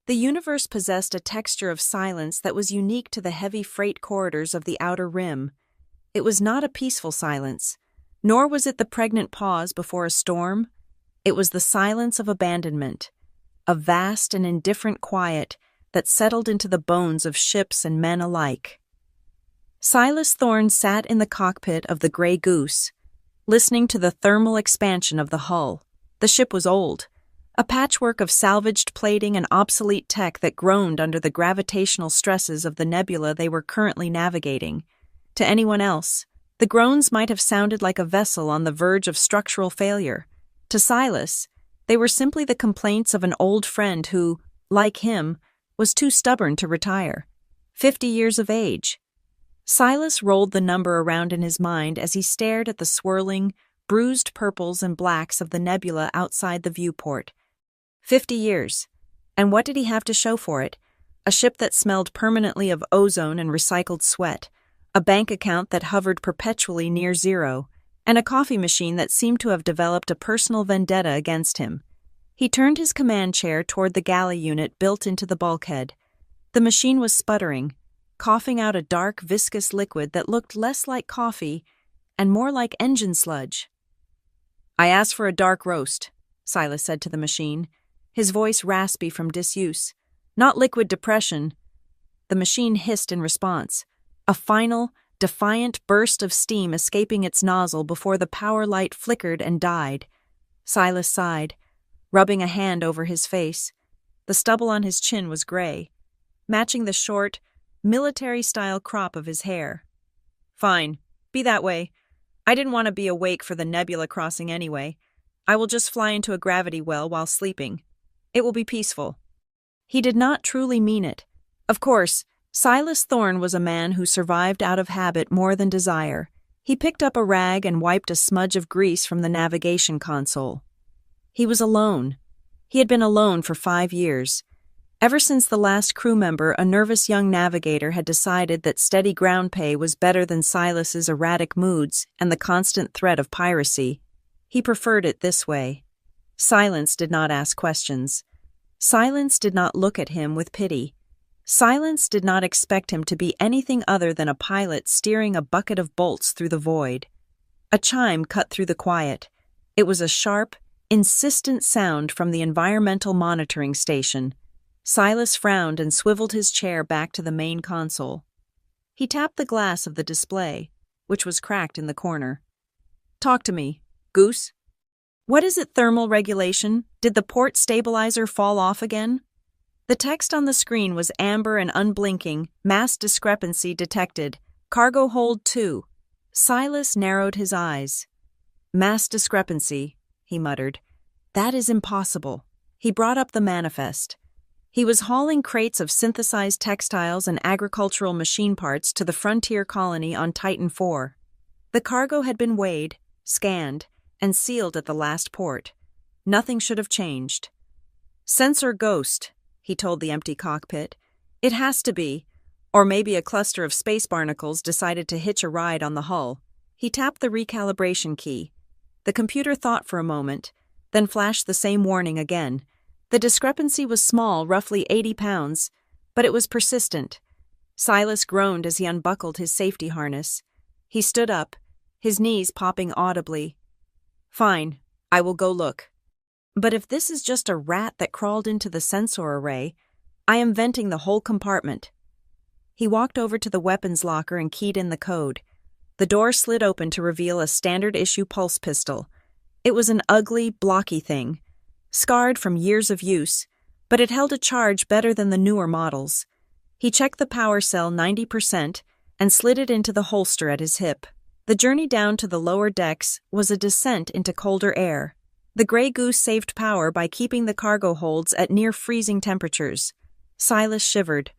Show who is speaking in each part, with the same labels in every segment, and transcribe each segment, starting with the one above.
Speaker 1: The universe possessed a texture of silence that was unique to the heavy freight corridors of the outer rim. It was not a peaceful silence, nor was it the pregnant pause before a storm. It was the silence of abandonment, a vast and indifferent quiet that settled into the bones of ships and men alike. Silas Thorne sat in the cockpit of the Grey Goose, listening to the thermal expansion of the hull. The ship was old, a patchwork of salvaged plating and obsolete tech that groaned under the gravitational stresses of the nebula they were currently navigating. To anyone else, the groans might have sounded like a vessel on the verge of structural failure. To Silas, they were simply the complaints of an old friend who, like him, was too stubborn to retire. 50 years of age. Silas rolled the number around in his mind as he stared at the swirling, bruised purples and blacks of the nebula outside the viewport. 50 years. And what did he have to show for it? A ship that smelled permanently of ozone and recycled sweat, a bank account that hovered perpetually near zero, and a coffee machine that seemed to have developed a personal vendetta against him. He turned his command chair toward the galley unit built into the bulkhead. The machine was sputtering, coughing out a dark, viscous liquid that looked less like coffee and more like engine sludge. "I asked for a dark roast," Silas said to the machine, his voice raspy from disuse. "Not liquid depression." The machine hissed in response, a final, defiant burst of steam escaping its nozzle before the power light flickered and died. Silas sighed, rubbing a hand over his face. The stubble on his chin was gray, matching the short, military-style crop of his hair. "Fine, be that way. I didn't want to be awake for the nebula crossing anyway. I will just fly into a gravity well while sleeping. It will be peaceful." He did not truly mean it. Of course, Silas Thorne was a man who survived out of habit more than desire. He picked up a rag and wiped a smudge of grease from the navigation console. He was alone. He had been alone for 5 years. Ever since the last crew member, a nervous young navigator, had decided that steady ground pay was better than Silas's erratic moods and the constant threat of piracy. He preferred it this way. Silence did not ask questions. Silence did not look at him with pity. Silence did not expect him to be anything other than a pilot steering a bucket of bolts through the void. A chime cut through the quiet. It was a sharp, insistent sound from the environmental monitoring station. Silas frowned and swiveled his chair back to the main console. He tapped the glass of the display, which was cracked in the corner. "Talk to me, Goose." "What is it, thermal regulation? Did the port stabilizer fall off again?" The text on the screen was amber and unblinking. "Mass discrepancy detected. Cargo hold 2. Silas narrowed his eyes. "Mass discrepancy," he muttered. "That is impossible." He brought up the manifest. He was hauling crates of synthesized textiles and agricultural machine parts to the frontier colony on Titan IV. The cargo had been weighed, scanned, and sealed at the last port. Nothing should have changed. "Sensor ghost," he told the empty cockpit. "It has to be. Or maybe a cluster of space barnacles decided to hitch a ride on the hull." He tapped the recalibration key. The computer thought for a moment, then flashed the same warning again. The discrepancy was small, roughly 80 pounds, but it was persistent. Silas groaned as he unbuckled his safety harness. He stood up, his knees popping audibly. "Fine, I will go look. But if this is just a rat that crawled into the sensor array, I am venting the whole compartment." He walked over to the weapons locker and keyed in the code. The door slid open to reveal a standard-issue pulse pistol. It was an ugly, blocky thing, scarred from years of use, but it held a charge better than the newer models. He checked the power cell 90% and slid it into the holster at his hip. The journey down to the lower decks was a descent into colder air. The Grey Goose saved power by keeping the cargo holds at near-freezing temperatures. Silas shivered,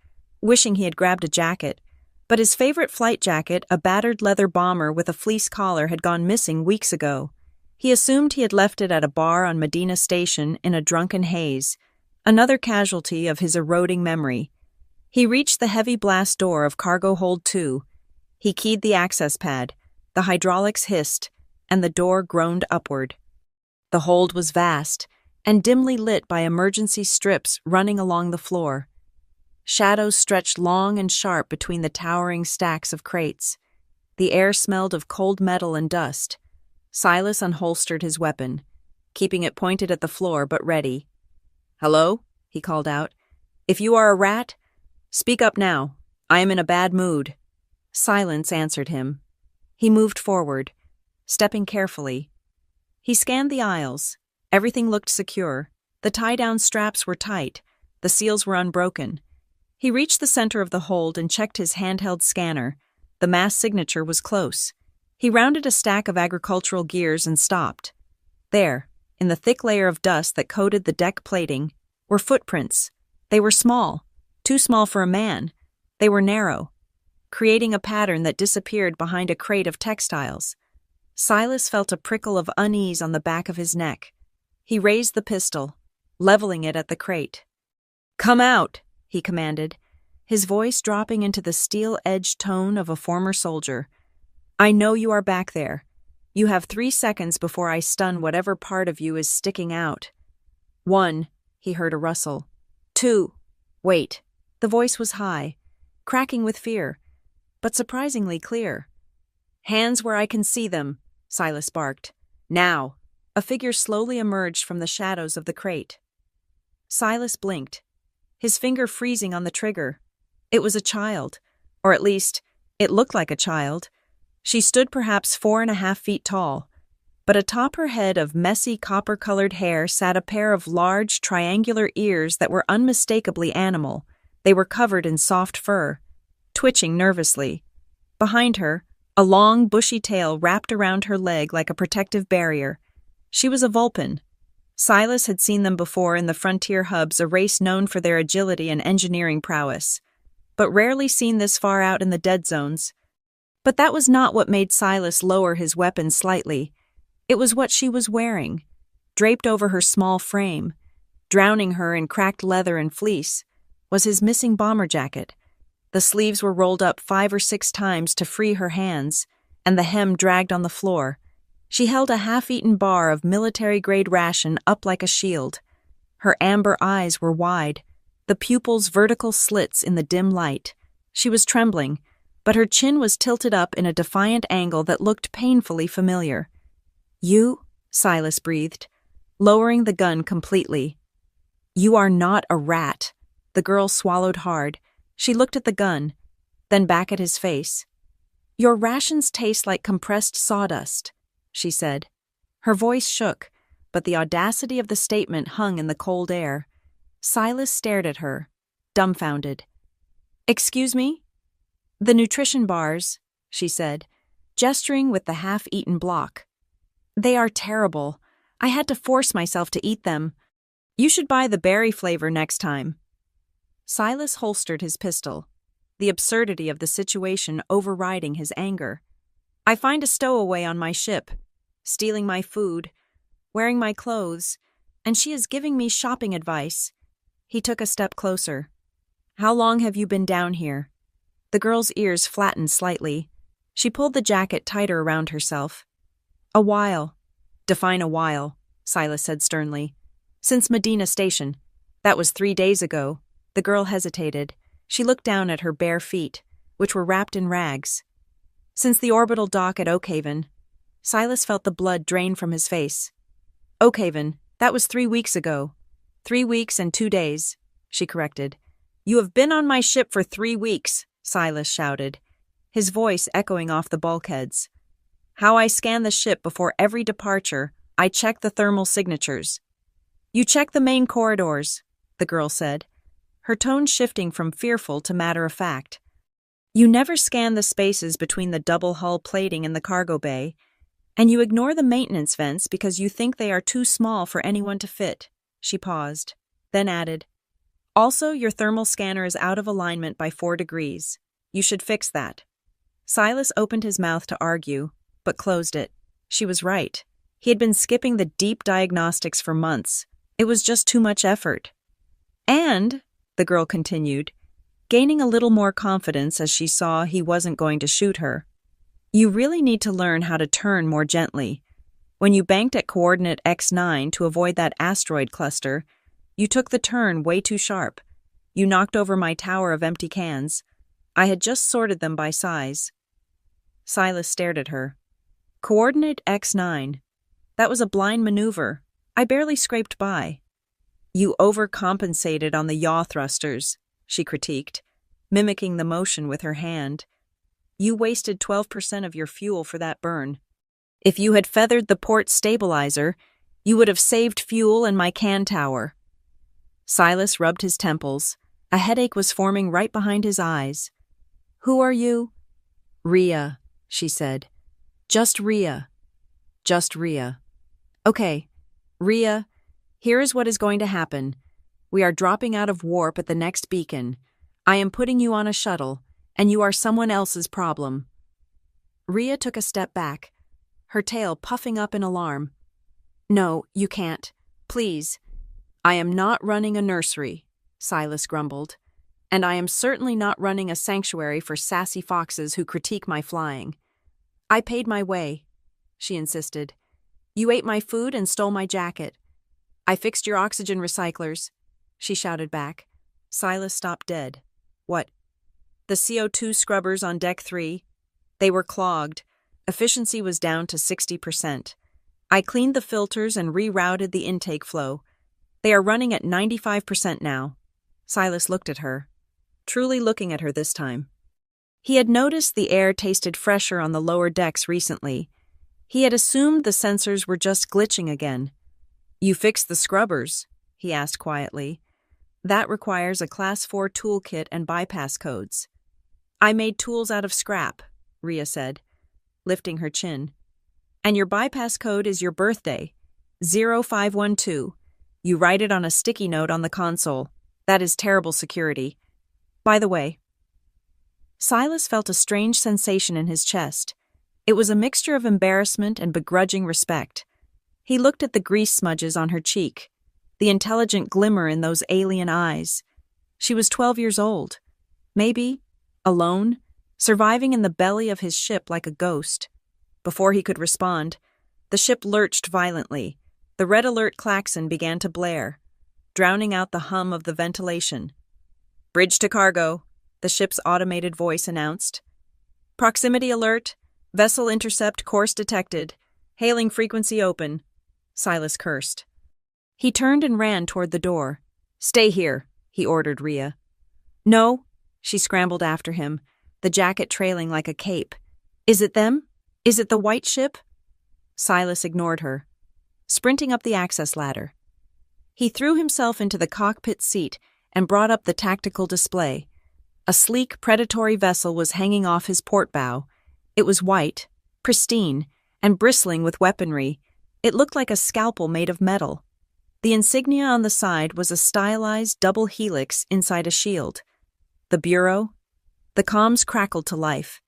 Speaker 1: wishing he had grabbed a jacket, but his favorite flight jacket, a battered leather bomber with a fleece collar, had gone missing weeks ago. He assumed he had left it at a bar on Medina Station in a drunken haze, another casualty of his eroding memory. He reached the heavy blast door of Cargo Hold 2. He keyed the access pad, the hydraulics hissed, and the door groaned upward. The hold was vast, and dimly lit by emergency strips running along the floor. Shadows stretched long and sharp between the towering stacks of crates. The air smelled of cold metal and dust. Silas unholstered his weapon, keeping it pointed at the floor but ready. "Hello?" he called out. "If you are a rat, speak up now. I am in a bad mood." Silence answered him. He moved forward, stepping carefully. He scanned the aisles. Everything looked secure. The tie-down straps were tight. The seals were unbroken. He reached the center of the hold and checked his handheld scanner. The mass signature was close. He rounded a stack of agricultural gears and stopped. There, in the thick layer of dust that coated the deck plating, were footprints. They were small, too small for a man. They were narrow, creating a pattern that disappeared behind a crate of textiles. Silas felt a prickle of unease on the back of his neck. He raised the pistol, leveling it at the crate. "Come out," he commanded, his voice dropping into the steel-edged tone of a former soldier. "I know you are back there. You have 3 seconds before I stun whatever part of you is sticking out." 1, he heard a rustle. 2, wait. The voice was high, cracking with fear, but surprisingly clear. "Hands where I can see them," Silas barked. "Now." A figure slowly emerged from the shadows of the crate. Silas blinked, his finger freezing on the trigger. It was a child, or at least, it looked like a child. She stood perhaps 4.5 feet tall, but atop her head of messy copper-colored hair sat a pair of large, triangular ears that were unmistakably animal. They were covered in soft fur, twitching nervously. Behind her, a long, bushy tail wrapped around her leg like a protective barrier. She was a vulpin. Silas had seen them before in the frontier hubs, a race known for their agility and engineering prowess, but rarely seen this far out in the dead zones. But that was not what made Silas lower his weapon slightly. It was what she was wearing, draped over her small frame, drowning her in cracked leather and fleece, was his missing bomber jacket. The sleeves were rolled up 5 or 6 times to free her hands, and the hem dragged on the floor. She held a half-eaten bar of military-grade ration up like a shield. Her amber eyes were wide, the pupils vertical slits in the dim light. She was trembling, but her chin was tilted up in a defiant angle that looked painfully familiar. "You," Silas breathed, lowering the gun completely. "You are not a rat." The girl swallowed hard. She looked at the gun, then back at his face. "Your rations taste like compressed sawdust," she said. Her voice shook, but the audacity of the statement hung in the cold air. Silas stared at her, dumbfounded. "Excuse me?" "The nutrition bars," she said, gesturing with the half-eaten block. "They are terrible. I had to force myself to eat them. You should buy the berry flavor next time." Silas holstered his pistol, the absurdity of the situation overriding his anger. "I find a stowaway on my ship, stealing my food, wearing my clothes, and she is giving me shopping advice." He took a step closer. "How long have you been down here?" The girl's ears flattened slightly. She pulled the jacket tighter around herself. "A while." "Define a while," Silas said sternly. "Since Medina Station. That was 3 days ago." The girl hesitated. She looked down at her bare feet, which were wrapped in rags. "Since the orbital dock at Oakhaven." Silas felt the blood drain from his face. "Oakhaven, that was 3 weeks ago." 3 weeks and 2 days, she corrected. "You have been on my ship for 3 weeks, Silas shouted, his voice echoing off the bulkheads. "How I scan the ship before every departure, I check the thermal signatures." "You check the main corridors," the girl said, her tone shifting from fearful to matter-of-fact. "You never scan the spaces between the double-hull plating and the cargo bay, and you ignore the maintenance vents because you think they are too small for anyone to fit." She paused, then added, "Also, your thermal scanner is out of alignment by 4 degrees. You should fix that." Silas opened his mouth to argue, but closed it. She was right. He had been skipping the deep diagnostics for months. It was just too much effort. "And," the girl continued, gaining a little more confidence as she saw he wasn't going to shoot her, "you really need to learn how to turn more gently. When you banked at coordinate X9 to avoid that asteroid cluster, you took the turn way too sharp. You knocked over my tower of empty cans. I had just sorted them by size. Silas stared at her. Coordinate X9. That was a blind maneuver. I barely scraped by. You overcompensated on the yaw thrusters, she critiqued, mimicking the motion with her hand. You wasted 12% of your fuel for that burn. If you had feathered the port stabilizer, you would have saved fuel in my can tower. Silas rubbed his temples. A headache was forming right behind his eyes. Who are you? Rhea, she said. Just Rhea. Just Rhea. Okay, Rhea, here is what is going to happen. We are dropping out of warp at the next beacon. I am putting you on a shuttle, and you are someone else's problem. Rhea took a step back, her tail puffing up in alarm. No, you can't. Please. I am not running a nursery, Silas grumbled. And I am certainly not running a sanctuary for sassy foxes who critique my flying. I paid my way, she insisted. You ate my food and stole my jacket. I fixed your oxygen recyclers, she shouted back. Silas stopped dead. What? The CO2 scrubbers on Deck 3? They were clogged. Efficiency was down to 60%. I cleaned the filters and rerouted the intake flow. They are running at 95% now. Silas looked at her, truly looking at her this time. He had noticed the air tasted fresher on the lower decks recently. He had assumed the sensors were just glitching again. You fixed the scrubbers, he asked quietly. That requires a Class 4 toolkit and bypass codes. I made tools out of scrap, Rhea said, lifting her chin. And your bypass code is your birthday, 0512. You write it on a sticky note on the console. That is terrible security. By the way. Silas felt a strange sensation in his chest. It was a mixture of embarrassment and begrudging respect. He looked at the grease smudges on her cheek, the intelligent glimmer in those alien eyes. She was 12 years old. Maybe, alone, surviving in the belly of his ship like a ghost. Before he could respond, the ship lurched violently. The red alert klaxon began to blare, drowning out the hum of the ventilation. Bridge to cargo, the ship's automated voice announced. Proximity alert, vessel intercept course detected, hailing frequency open, Silas cursed. He turned and ran toward the door. Stay here, he ordered Rhea. No, she scrambled after him, the jacket trailing like a cape. Is it them? Is it the white ship? Silas ignored her, sprinting up the access ladder. He threw himself into the cockpit seat and brought up the tactical display. A sleek, predatory vessel was hanging off his port bow. It was white, pristine, and bristling with weaponry. It looked like a scalpel made of metal. The insignia on the side was a stylized double helix inside a shield. The bureau? The comms crackled to life.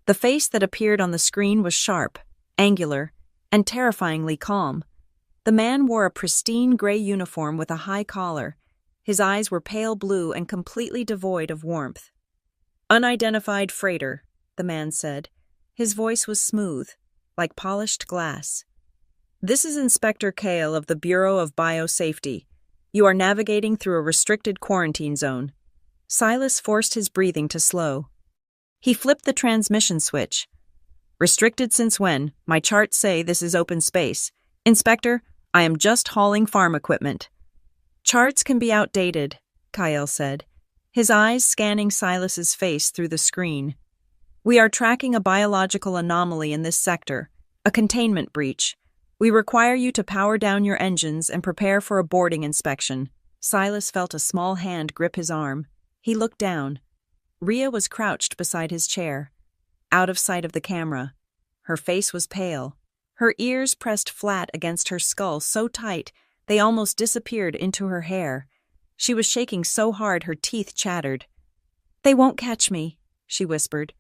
Speaker 1: The face that appeared on the screen was sharp, angular, and terrifyingly calm. The man wore a pristine gray uniform with a high collar. His eyes were pale blue and completely devoid of warmth. Unidentified freighter, the man said. His voice was smooth, like polished glass. This is Inspector Kale of the Bureau of Biosafety. You are navigating through a restricted quarantine zone. Silas forced his breathing to slow. He flipped the transmission switch. Restricted since when? My charts say this is open space. Inspector, I am just hauling farm equipment. Charts can be outdated, Kyle said, his eyes scanning Silas's face through the screen. We are tracking a biological anomaly in this sector, a containment breach. We require you to power down your engines and prepare for a boarding inspection. Silas felt a small hand grip his arm. He looked down. Rhea was crouched beside his chair, out of sight of the camera. Her face was pale, her ears pressed flat against her skull so tight they almost disappeared into her hair. She was shaking so hard her teeth chattered. They won't catch me, she whispered,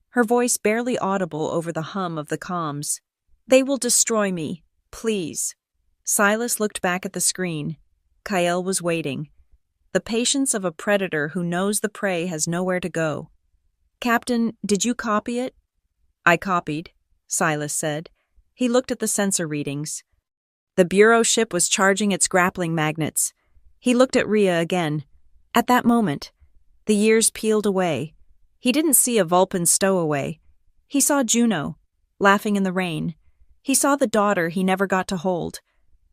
Speaker 1: her voice barely audible over the hum of the comms. They will destroy me, please. Silas looked back at the screen. Kyle was waiting. The patience of a predator who knows the prey has nowhere to go. Captain, did you copy it? I copied, Silas said, He looked at the sensor readings. The Bureau ship was charging its grappling magnets. He looked at Rhea again. At that moment, the years peeled away. He didn't see a Vulpan stowaway. He saw Juno, laughing in the rain. He saw the daughter he never got to hold.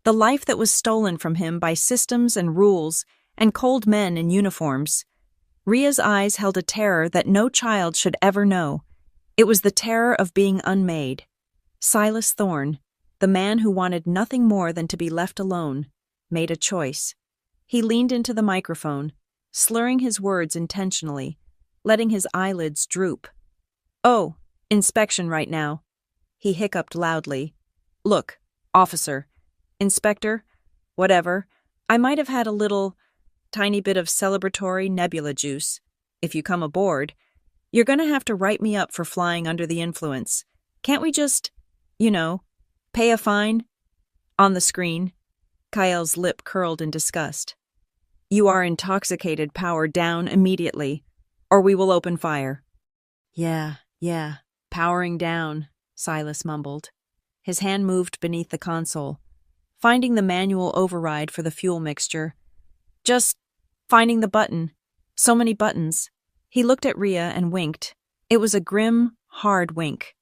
Speaker 1: The life that was stolen from him by systems and rules and cold men in uniforms. Rhea's eyes held a terror that no child should ever know. It was the terror of being unmade. Silas Thorne, the man who wanted nothing more than to be left alone, made a choice. He leaned into the microphone, slurring his words intentionally, letting his eyelids droop. "Oh, inspection right now." He hiccuped loudly. "Look, officer, inspector, whatever, I might have had a little, tiny bit of celebratory nebula juice. If you come aboard, you're gonna have to write me up for flying under the influence. Can't we just, pay a fine?" On the screen, Kyle's lip curled in disgust. "You are intoxicated, power down immediately, or we will open fire." Yeah, powering down," Silas mumbled. His hand moved beneath the console, finding the manual override for the fuel mixture. Just finding the button. So many buttons. He looked at Rhea and winked. It was a grim, hard wink.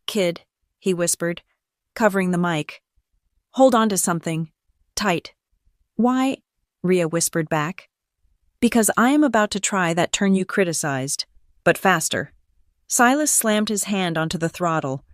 Speaker 1: "Kid," he whispered, covering the mic. "Hold on to something. Tight." "Why?" Rhea whispered back. "Because I am about to try that turn you criticized, but faster." Silas slammed his hand onto the throttle,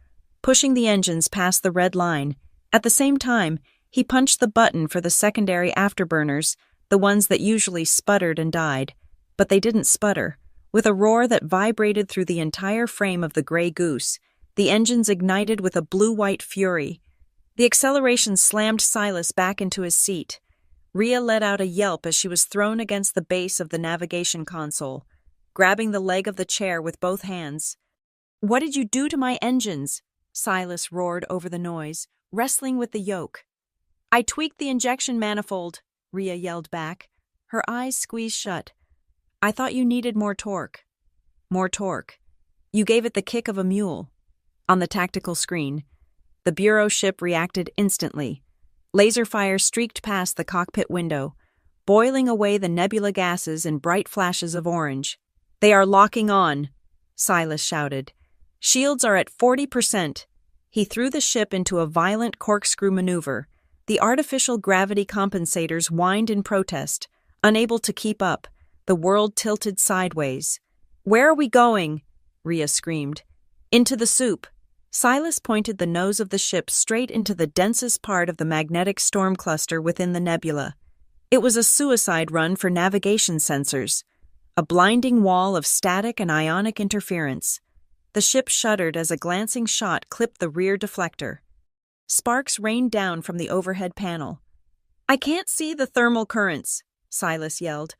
Speaker 1: pushing the engines past the red line. At the same time, he punched the button for the secondary afterburners, the ones that usually sputtered and died. But they didn't sputter. With a roar that vibrated through the entire frame of the Grey Goose, the engines ignited with a blue-white fury. The acceleration slammed Silas back into his seat. Rhea let out a yelp as she was thrown against the base of the navigation console, grabbing the leg of the chair with both hands. "What did you do to my engines?" Silas roared over the noise, wrestling with the yoke. "I tweaked the injection manifold," Rhea yelled back, her eyes squeezed shut. "I thought you needed more torque." "More torque. You gave it the kick of a mule." On the tactical screen, the Bureau ship reacted instantly. Laser fire streaked past the cockpit window, boiling away the nebula gases in bright flashes of orange. "They are locking on," Silas shouted. "Shields are at 40%. He threw the ship into a violent corkscrew maneuver. The artificial gravity compensators whined in protest, unable to keep up. The world tilted sideways. "Where are we going?" Rhea screamed. "Into the soup." Silas pointed the nose of the ship straight into the densest part of the magnetic storm cluster within the nebula. It was a suicide run for navigation sensors, a blinding wall of static and ionic interference. The ship shuddered as a glancing shot clipped the rear deflector. Sparks rained down from the overhead panel. "I can't see the thermal currents," Silas yelled,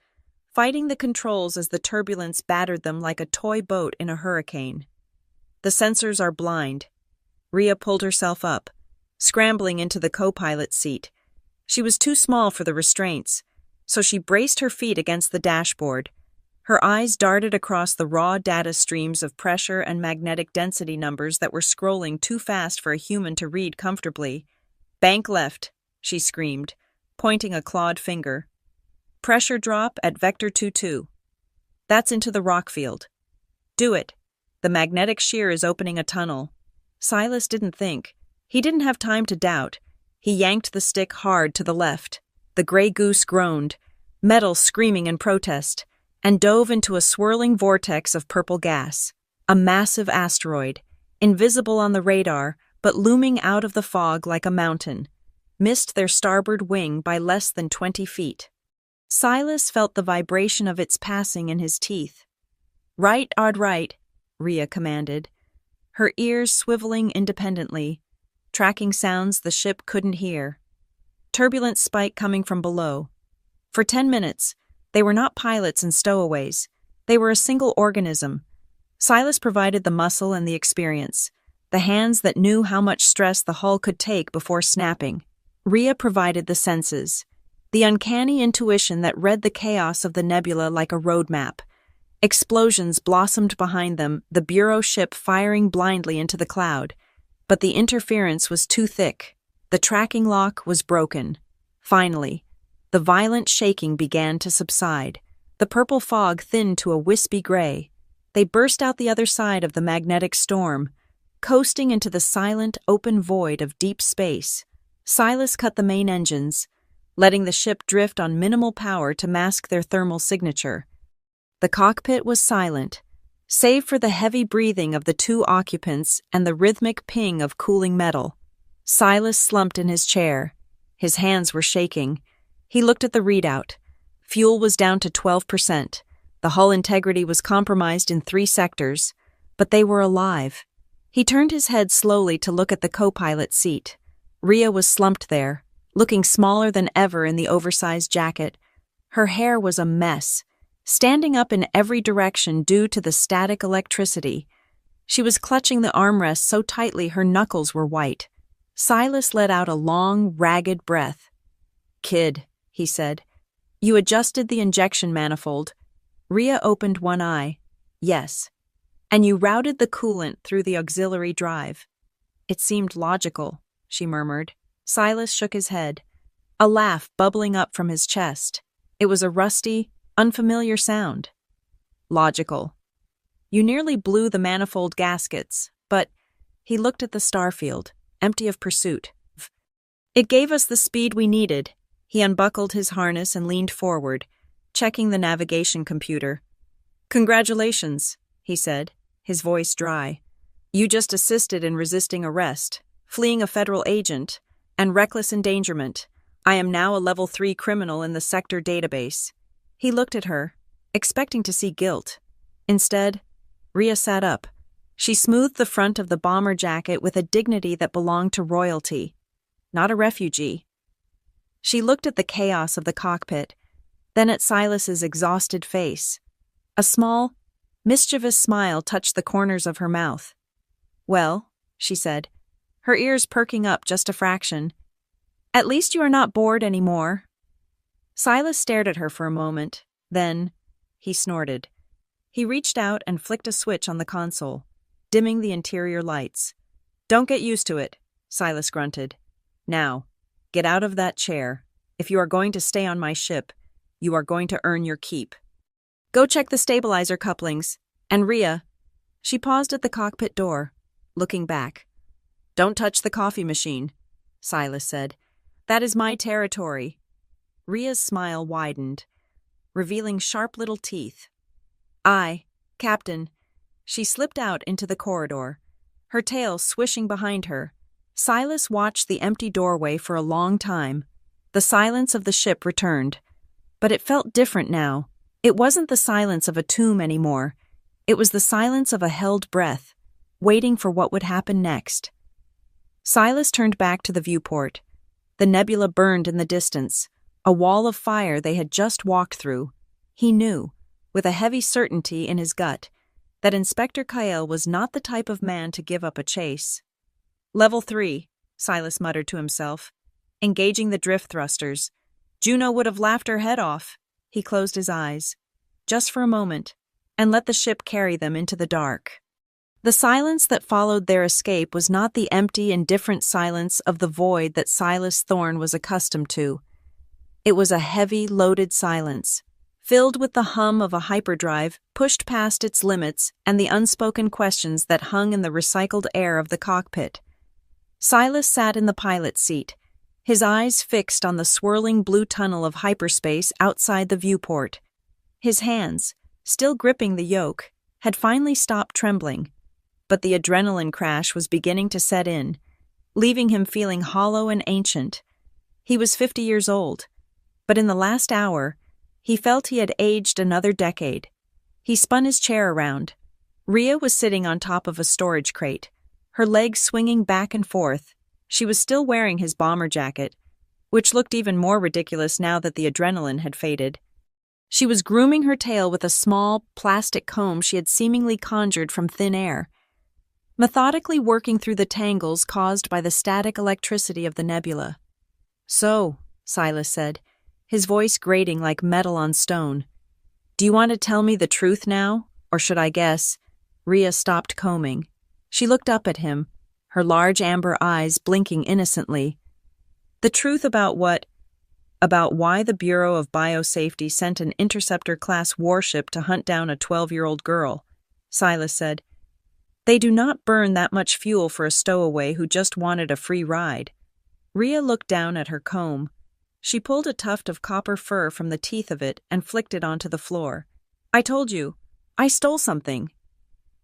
Speaker 1: fighting the controls as the turbulence battered them like a toy boat in a hurricane. "The sensors are blind." Rhea pulled herself up, scrambling into the co-pilot's seat. She was too small for the restraints, so she braced her feet against the dashboard. Her eyes darted across the raw data streams of pressure and magnetic density numbers that were scrolling too fast for a human to read comfortably. "Bank left," she screamed, pointing a clawed finger. "Pressure drop at vector 22. That's into the rock field. Do it. The magnetic shear is opening a tunnel." Silas didn't think. He didn't have time to doubt. He yanked the stick hard to the left. The Grey Goose groaned, metal screaming in protest, and dove into a swirling vortex of purple gas. A massive asteroid, invisible on the radar but looming out of the fog like a mountain, missed their starboard wing by less than 20 feet. Silas felt the vibration of its passing in his teeth. "Right, Ard right," Rhea commanded, her ears swiveling independently, tracking sounds the ship couldn't hear. Turbulence spike coming from below. For 10 minutes, they were not pilots and stowaways. They were a single organism. Silas provided the muscle and the experience, the hands that knew how much stress the hull could take before snapping. Rhea provided the senses, the uncanny intuition that read the chaos of the nebula like a roadmap. Explosions blossomed behind them, the Bureau ship firing blindly into the cloud. but the interference was too thick. The tracking lock was broken. Finally, the violent shaking began to subside. The purple fog thinned to a wispy gray. They burst out the other side of the magnetic storm, coasting into the silent, open void of deep space. Silas cut the main engines, letting the ship drift on minimal power to mask their thermal signature. The cockpit was silent, save for the heavy breathing of the two occupants and the rhythmic ping of cooling metal. Silas slumped in his chair. His hands were shaking. He looked at the readout. Fuel was down to 12%. The hull integrity was compromised in 3 sectors, but they were alive. He turned his head slowly to look at the co-pilot seat. Rhea was slumped there, looking smaller than ever in the oversized jacket. Her hair was a mess, standing up in every direction due to the static electricity. She was clutching the armrest so tightly her knuckles were white. Silas let out a long, ragged breath. "Kid," he said, "you adjusted the injection manifold." Rhea opened one eye. "Yes." "And you routed the coolant through the auxiliary drive." "It seemed logical," she murmured. Silas shook his head, a laugh bubbling up from his chest. It was a rusty, unfamiliar sound. "Logical. You nearly blew the manifold gaskets, but—" He looked at the starfield, empty of pursuit. "It gave us the speed we needed." He unbuckled his harness and leaned forward, checking the navigation computer. "Congratulations," he said, his voice dry. "You just assisted in resisting arrest, fleeing a federal agent, and reckless endangerment. I am now a level 3 criminal in the sector database." He looked at her, expecting to see guilt. Instead, Rhea sat up. She smoothed the front of the bomber jacket with a dignity that belonged to royalty, not a refugee. She looked at the chaos of the cockpit, then at Silas's exhausted face. A small, mischievous smile touched the corners of her mouth. "Well," she said, her ears perking up just a fraction, "at least you are not bored anymore." Silas stared at her for a moment. Then, he snorted. He reached out and flicked a switch on the console, dimming the interior lights. "Don't get used to it," Silas grunted. "Now, get out of that chair. If you are going to stay on my ship, you are going to earn your keep. Go check the stabilizer couplings. And Rhea," she paused at the cockpit door, looking back. "Don't touch the coffee machine," Silas said. "That is my territory." Rhea's smile widened, revealing sharp little teeth. "Aye, Captain." She slipped out into the corridor, her tail swishing behind her. Silas watched the empty doorway for a long time. The silence of the ship returned, but it felt different now. It wasn't the silence of a tomb anymore. It was the silence of a held breath, waiting for what would happen next. Silas turned back to the viewport. The nebula burned in the distance, a wall of fire they had just walked through. He knew, with a heavy certainty in his gut, that Inspector Kyle was not the type of man to give up a chase. "Level 3, Silas muttered to himself, engaging the drift thrusters. "Juno would have laughed her head off." He closed his eyes, just for a moment, and let the ship carry them into the dark. The silence that followed their escape was not the empty, indifferent silence of the void that Silas Thorne was accustomed to. It was a heavy, loaded silence, filled with the hum of a hyperdrive pushed past its limits and the unspoken questions that hung in the recycled air of the cockpit. Silas sat in the pilot's seat, his eyes fixed on the swirling blue tunnel of hyperspace outside the viewport. His hands, still gripping the yoke, had finally stopped trembling, but the adrenaline crash was beginning to set in, leaving him feeling hollow and ancient. He was 50 years old, but in the last hour, he felt he had aged another decade. He spun his chair around. Rhea was sitting on top of a storage crate, her legs swinging back and forth. She was still wearing his bomber jacket, which looked even more ridiculous now that the adrenaline had faded. She was grooming her tail with a small, plastic comb she had seemingly conjured from thin air, methodically working through the tangles caused by the static electricity of the nebula. "So," Silas said, his voice grating like metal on stone, "do you want to tell me the truth now, or should I guess?" Rhea stopped combing. She looked up at him, her large amber eyes blinking innocently. The truth about what? About why the Bureau of Biosafety sent an interceptor-class warship to hunt down a 12-year-old girl, Silas said. They do not burn that much fuel for a stowaway who just wanted a free ride. Rhea looked down at her comb. She pulled a tuft of copper fur from the teeth of it and flicked it onto the floor. I told you, I stole something.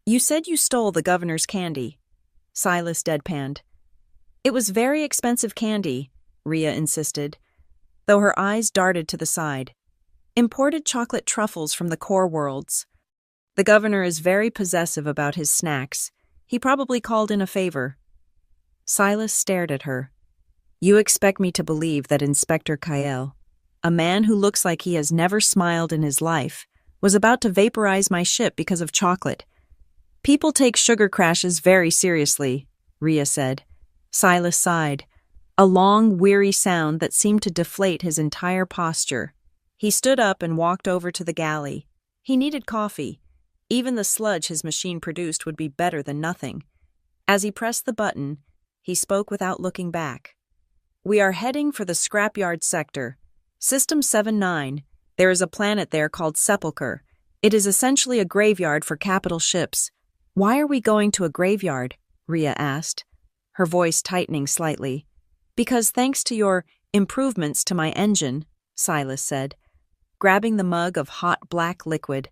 Speaker 1: You said you stole the governor's candy. Silas deadpanned. It was very expensive candy, Rhea insisted, though her eyes darted to the side. Imported chocolate truffles from the core worlds. The governor is very possessive about his snacks. He probably called in a favor. Silas stared at her. You expect me to believe that Inspector Kael, a man who looks like he has never smiled in his life, was about to vaporize my ship because of chocolate. People take sugar crashes very seriously, Rhea said. Silas sighed, a long, weary sound that seemed to deflate his entire posture. He stood up and walked over to the galley. He needed coffee. Even the sludge his machine produced would be better than nothing. As he pressed the button, he spoke without looking back. We are heading for the scrapyard sector. System 7-9. There is a planet there called Sepulchre. It is essentially a graveyard for capital ships. Why are we going to a graveyard? Rhea asked, her voice tightening slightly. Because thanks to your improvements to my engine, Silas said, grabbing the mug of hot black liquid.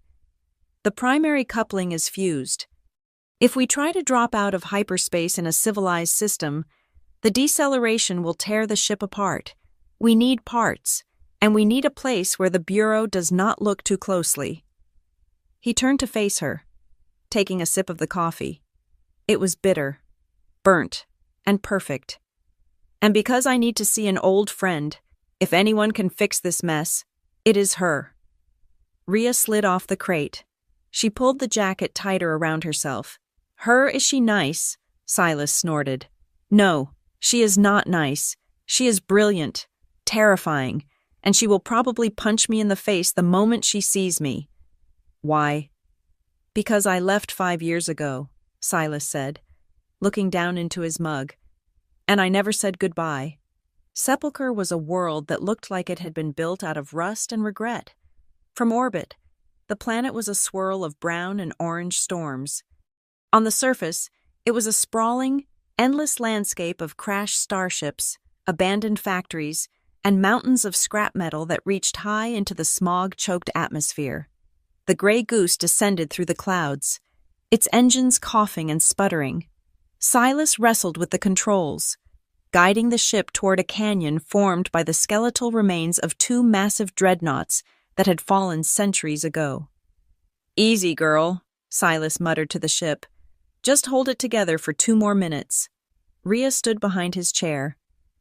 Speaker 1: The primary coupling is fused. If we try to drop out of hyperspace in a civilized system, the deceleration will tear the ship apart. We need parts, and we need a place where the Bureau does not look too closely. He turned to face her, taking a sip of the coffee. It was bitter, burnt, and perfect. And because I need to see an old friend, if anyone can fix this mess, it is her. Rhea slid off the crate. She pulled the jacket tighter around herself. Her, is she nice? Silas snorted. No, she is not nice. She is brilliant, terrifying, and she will probably punch me in the face the moment she sees me. Why? Because I left 5 years ago, Silas said, looking down into his mug. And I never said goodbye. Sepulchre was a world that looked like it had been built out of rust and regret. From orbit, the planet was a swirl of brown and orange storms. On the surface, it was a sprawling, endless landscape of crashed starships, abandoned factories, and mountains of scrap metal that reached high into the smog-choked atmosphere. The gray goose descended through the clouds, its engines coughing and sputtering. Silas wrestled with the controls, guiding the ship toward a canyon formed by the skeletal remains of 2 massive dreadnoughts that had fallen centuries ago. Easy, girl, Silas muttered to the ship. Just hold it together for 2 more minutes. Rhea stood behind his chair,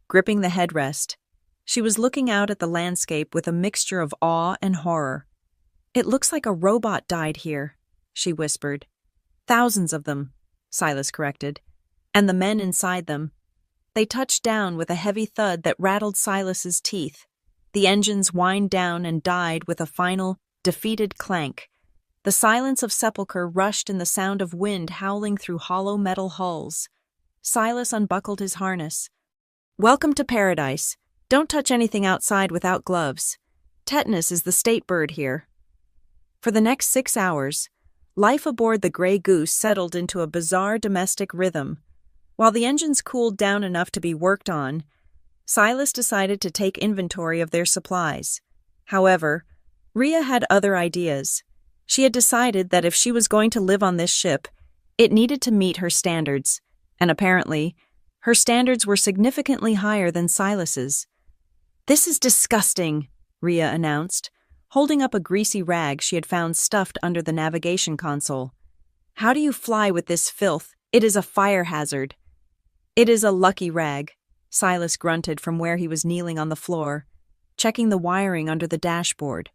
Speaker 1: gripping the headrest. She was looking out at the landscape with a mixture of awe and horror. It looks like a robot died here, she whispered. Thousands of them, Silas corrected, and the men inside them. They touched down with a heavy thud that rattled Silas's teeth. The engines whined down and died with a final, defeated clank. The silence of Sepulchre rushed in the sound of wind howling through hollow metal hulls. Silas unbuckled his harness. Welcome to paradise. Don't touch anything outside without gloves. Tetanus is the state bird here. For the next 6 hours, life aboard the Grey Goose settled into a bizarre domestic rhythm. While the engines cooled down enough to be worked on, Silas decided to take inventory of their supplies. However, Rhea had other ideas. She had decided that if she was going to live on this ship, it needed to meet her standards, and apparently, her standards were significantly higher than Silas's. This is disgusting, Rhea announced, holding up a greasy rag she had found stuffed under the navigation console. How do you fly with this filth? It is a fire hazard. It is a lucky rag, Silas grunted from where he was kneeling on the floor, checking the wiring under the dashboard.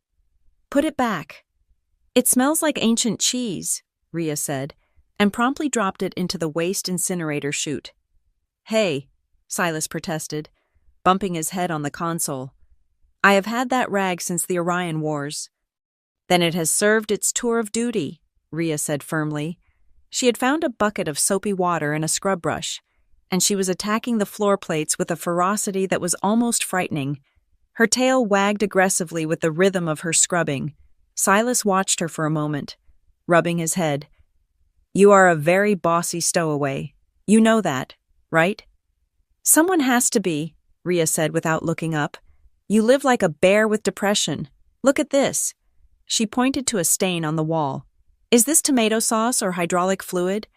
Speaker 1: Put it back. It smells like ancient cheese, Rhea said, and promptly dropped it into the waste incinerator chute. Hey, Silas protested, bumping his head on the console. I have had that rag since the Orion Wars. Then it has served its tour of duty, Rhea said firmly. She had found a bucket of soapy water and a scrub brush, and she was attacking the floor plates with a ferocity that was almost frightening. Her tail wagged aggressively with the rhythm of her scrubbing. Silas watched her for a moment, rubbing his head. "You are a very bossy stowaway. You know that, right?" "Someone has to be," Rhea said without looking up. "You live like a bear with depression. Look at this." She pointed to a stain on the wall. "Is this tomato sauce or hydraulic fluid?"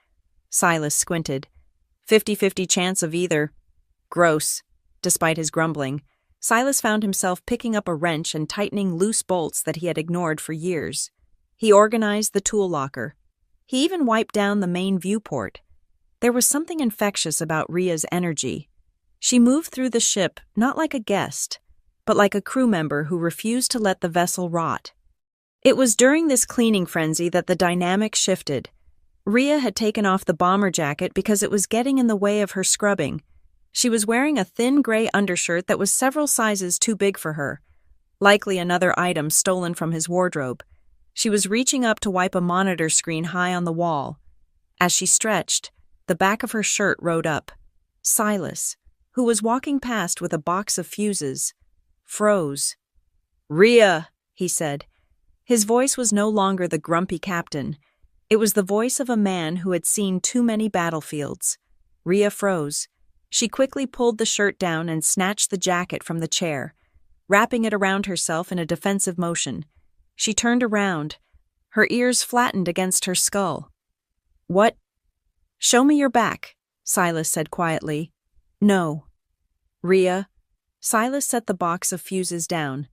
Speaker 1: Silas squinted. 50-50 chance of either. Gross. Despite his grumbling, Silas found himself picking up a wrench and tightening loose bolts that he had ignored for years. He organized the tool locker. He even wiped down the main viewport. There was something infectious about Rhea's energy. She moved through the ship not like a guest, but like a crew member who refused to let the vessel rot. It was during this cleaning frenzy that the dynamic shifted. Rhea had taken off the bomber jacket because it was getting in the way of her scrubbing. She was wearing a thin gray undershirt that was several sizes too big for her, likely another item stolen from his wardrobe. She was reaching up to wipe a monitor screen high on the wall. As she stretched, the back of her shirt rode up. Silas, who was walking past with a box of fuses, froze. "Rhea," he said. His voice was no longer the grumpy captain. It was the voice of a man who had seen too many battlefields. Rhea froze. She quickly pulled the shirt down and snatched the jacket from the chair, wrapping it around herself in a defensive motion. She turned around, her ears flattened against her skull. "What?" "Show me your back," Silas said quietly. "No." "Rhea." Silas set the box of fuses down.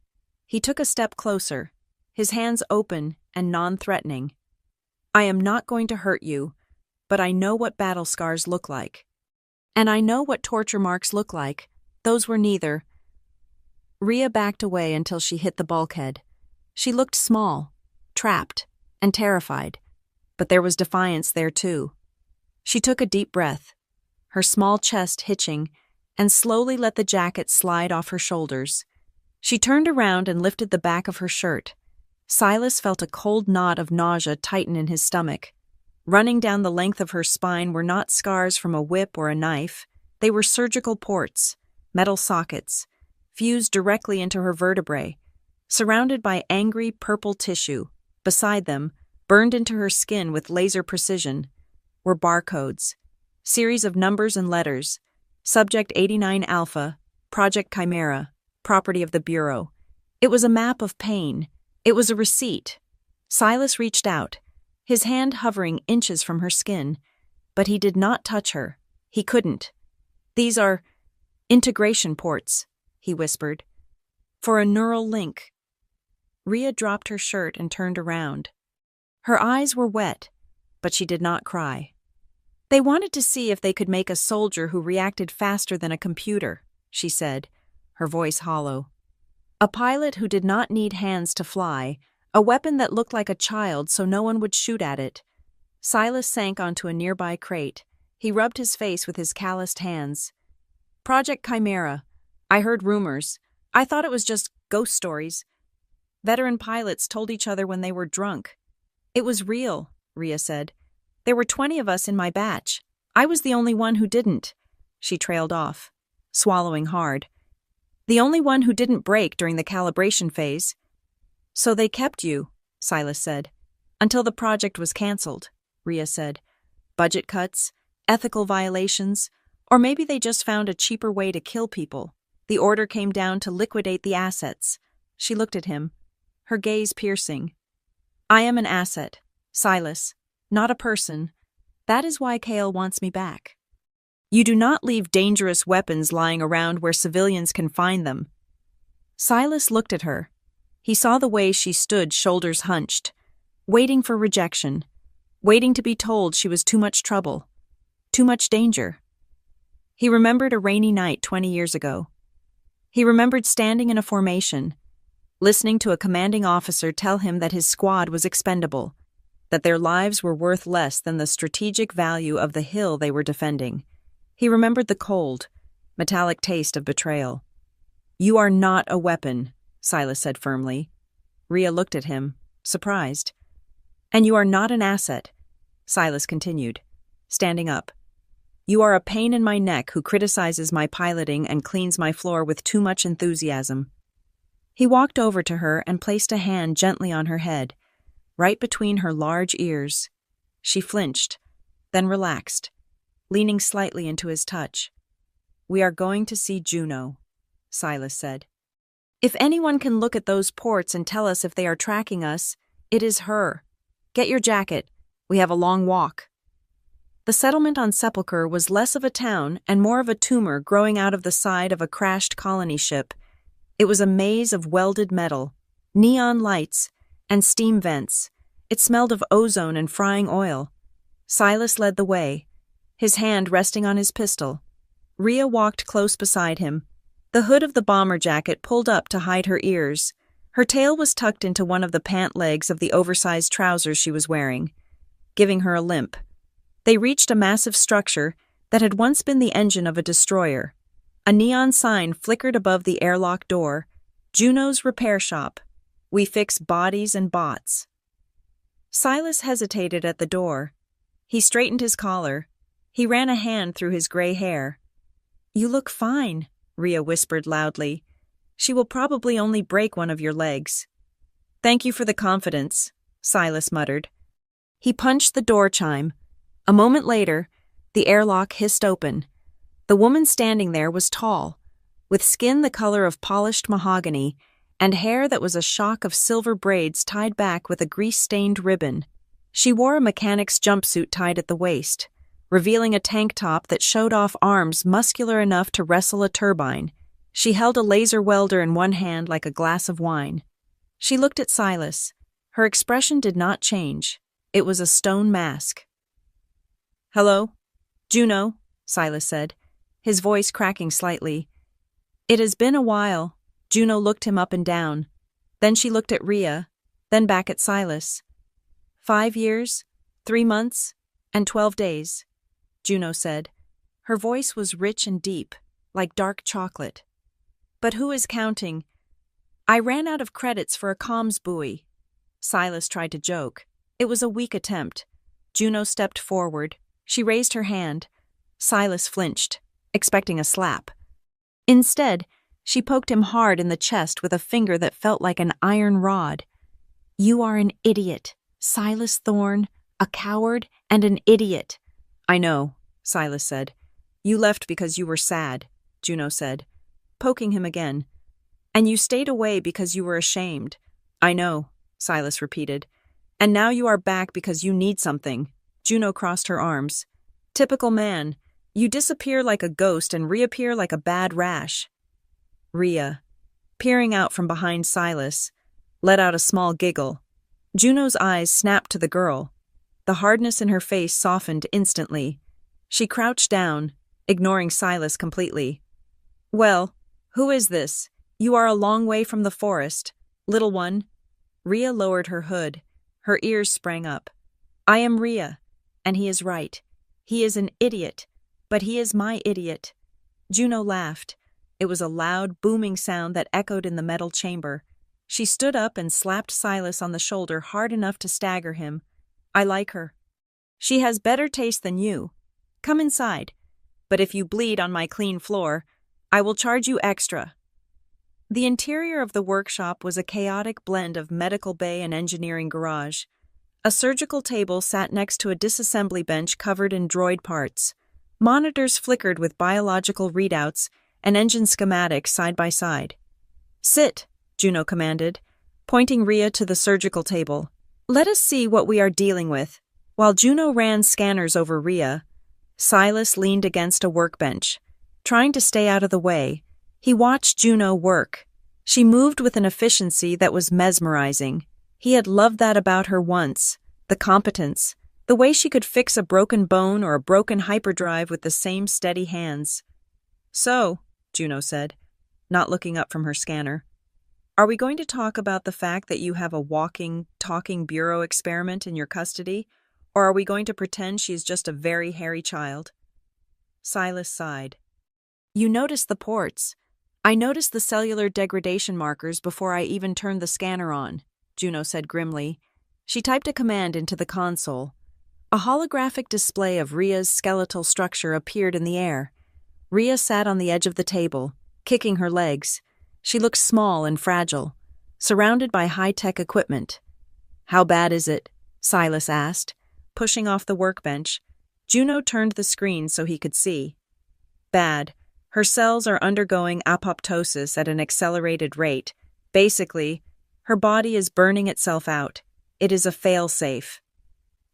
Speaker 1: He took a step closer, his hands open and non-threatening. "I am not going to hurt you, but I know what battle scars look like. And I know what torture marks look like. Those were neither." Rhea backed away until she hit the bulkhead. She looked small, trapped, and terrified, but there was defiance there too. She took a deep breath, her small chest hitching, and slowly let the jacket slide off her shoulders. She turned around and lifted the back of her shirt. Silas felt a cold knot of nausea tighten in his stomach. Running down the length of her spine were not scars from a whip or a knife. They were surgical ports, metal sockets, fused directly into her vertebrae, surrounded by angry purple tissue. Beside them, burned into her skin with laser precision, were barcodes, series of numbers and letters. Subject 89 Alpha, Project Chimera, property of the Bureau. It was a map of pain. It was a receipt. Silas reached out, his hand hovering inches from her skin, but he did not touch her. He couldn't. "These are integration ports," he whispered, "for a neural link." Rhea dropped her shirt and turned around. Her eyes were wet, but she did not cry. "They wanted to see if they could make a soldier who reacted faster than a computer," she said, her voice hollow. "A pilot who did not need hands to fly, a weapon that looked like a child so no one would shoot at it." Silas sank onto a nearby crate. He rubbed his face with his calloused hands. "Project Chimera. I heard rumors. I thought it was just ghost stories. Veteran pilots told each other when they were drunk. It was real," Rhea said. "There were 20 of us in my batch. I was the only one who didn't." She trailed off, swallowing hard. "The only one who didn't break during the calibration phase." "So they kept you," Silas said. "Until the project was canceled," Rhea said. "Budget cuts, ethical violations, or maybe they just found a cheaper way to kill people. The order came down to liquidate the assets." She looked at him, her gaze piercing. "I am an asset, Silas, not a person. That is why Kale wants me back. You do not leave dangerous weapons lying around where civilians can find them." Silas looked at her. He saw the way she stood, shoulders hunched, waiting for rejection, waiting to be told she was too much trouble, too much danger. He remembered a rainy night 20 years ago. He remembered standing in a formation, listening to a commanding officer tell him that his squad was expendable, that their lives were worth less than the strategic value of the hill they were defending. He remembered the cold, metallic taste of betrayal. "You are not a weapon," Silas said firmly. Rhea looked at him, surprised. "And you are not an asset," Silas continued, standing up. You are a pain in my neck who criticizes my piloting and cleans my floor with too much enthusiasm." He walked over to her and placed a hand gently on her head, right between her large ears. She flinched, then relaxed, leaning slightly into his touch. "We are going to see Juno," Silas said. "If anyone can look at those ports and tell us if they are tracking us, it is her. Get your jacket. We have a long walk." The settlement on Sepulchre was less of a town and more of a tumor growing out of the side of a crashed colony ship. It was a maze of welded metal, neon lights, and steam vents. It smelled of ozone and frying oil. Silas led the way, his hand resting on his pistol. Rhea walked close beside him. The hood of the bomber jacket pulled up to hide her ears. Her tail was tucked into one of the pant legs of the oversized trousers she was wearing, giving her a limp. They reached a massive structure that had once been the engine of a destroyer. A neon sign flickered above the airlock door. "Juno's Repair Shop. We fix bodies and bots." Silas hesitated at the door. He straightened his collar. He ran a hand through his gray hair. "You look fine," Rhea whispered loudly. "She will probably only break one of your legs." "Thank you for the confidence," Silas muttered. He punched the door chime. A moment later, the airlock hissed open. The woman standing there was tall, with skin the color of polished mahogany and hair that was a shock of silver braids tied back with a grease-stained ribbon. She wore a mechanic's jumpsuit tied at the waist, revealing a tank top that showed off arms muscular enough to wrestle a turbine. She held a laser welder in one hand like a glass of wine. She looked at Silas. Her expression did not change. It was a stone mask. "Hello? Juno," Silas said, his voice cracking slightly. "It has been a while." Juno looked him up and down. Then she looked at Rhea, then back at Silas. 5 years, 3 months, and 12 days, Juno said. Her voice was rich and deep, like dark chocolate. "But who is counting? I ran out of credits for a comms buoy." Silas tried to joke. It was a weak attempt. Juno stepped forward. She raised her hand. Silas flinched, expecting a slap. Instead, she poked him hard in the chest with a finger that felt like an iron rod. "You are an idiot, Silas Thorne, a coward and an idiot." "I know," Silas said. "You left because you were sad," Juno said, poking him again. "And you stayed away because you were ashamed." "I know," Silas repeated. "And now you are back because you need something." Juno crossed her arms. "Typical man. You disappear like a ghost and reappear like a bad rash." Rhea, peering out from behind Silas, let out a small giggle. Juno's eyes snapped to the girl. The hardness in her face softened instantly. She crouched down, ignoring Silas completely. "Well, who is this? You are a long way from the forest. Little one." Rhea lowered her hood. Her ears sprang up. "I am Rhea, and he is right. He is an idiot, but he is my idiot." Juno laughed. It was a loud, booming sound that echoed in the metal chamber. She stood up and slapped Silas on the shoulder hard enough to stagger him. "I like her. She has better taste than you. Come inside. But if you bleed on my clean floor, I will charge you extra." The interior of the workshop was a chaotic blend of medical bay and engineering garage. A surgical table sat next to a disassembly bench covered in droid parts. Monitors flickered with biological readouts and engine schematics side by side. "Sit," Juno commanded, pointing Rhea to the surgical table. "Let us see what we are dealing with." While Juno ran scanners over Rhea, Silas leaned against a workbench, trying to stay out of the way. He watched Juno work. She moved with an efficiency that was mesmerizing. He had loved that about her once, the competence, the way she could fix a broken bone or a broken hyperdrive with the same steady hands. "So," Juno said, not looking up from her scanner, "are we going to talk about the fact that you have a walking, talking bureau experiment in your custody, or are we going to pretend she's just a very hairy child?" Silas sighed. "You noticed the ports. I noticed the cellular degradation markers before I even turned the scanner on," Juno said grimly. She typed a command into the console. A holographic display of Ria's skeletal structure appeared in the air. Ria sat on the edge of the table, kicking her legs. She looked small and fragile, surrounded by high-tech equipment. "How bad is it?" Silas asked, pushing off the workbench. Juno turned the screen so he could see. "Bad. Her cells are undergoing apoptosis at an accelerated rate. Basically, her body is burning itself out. It is a fail-safe."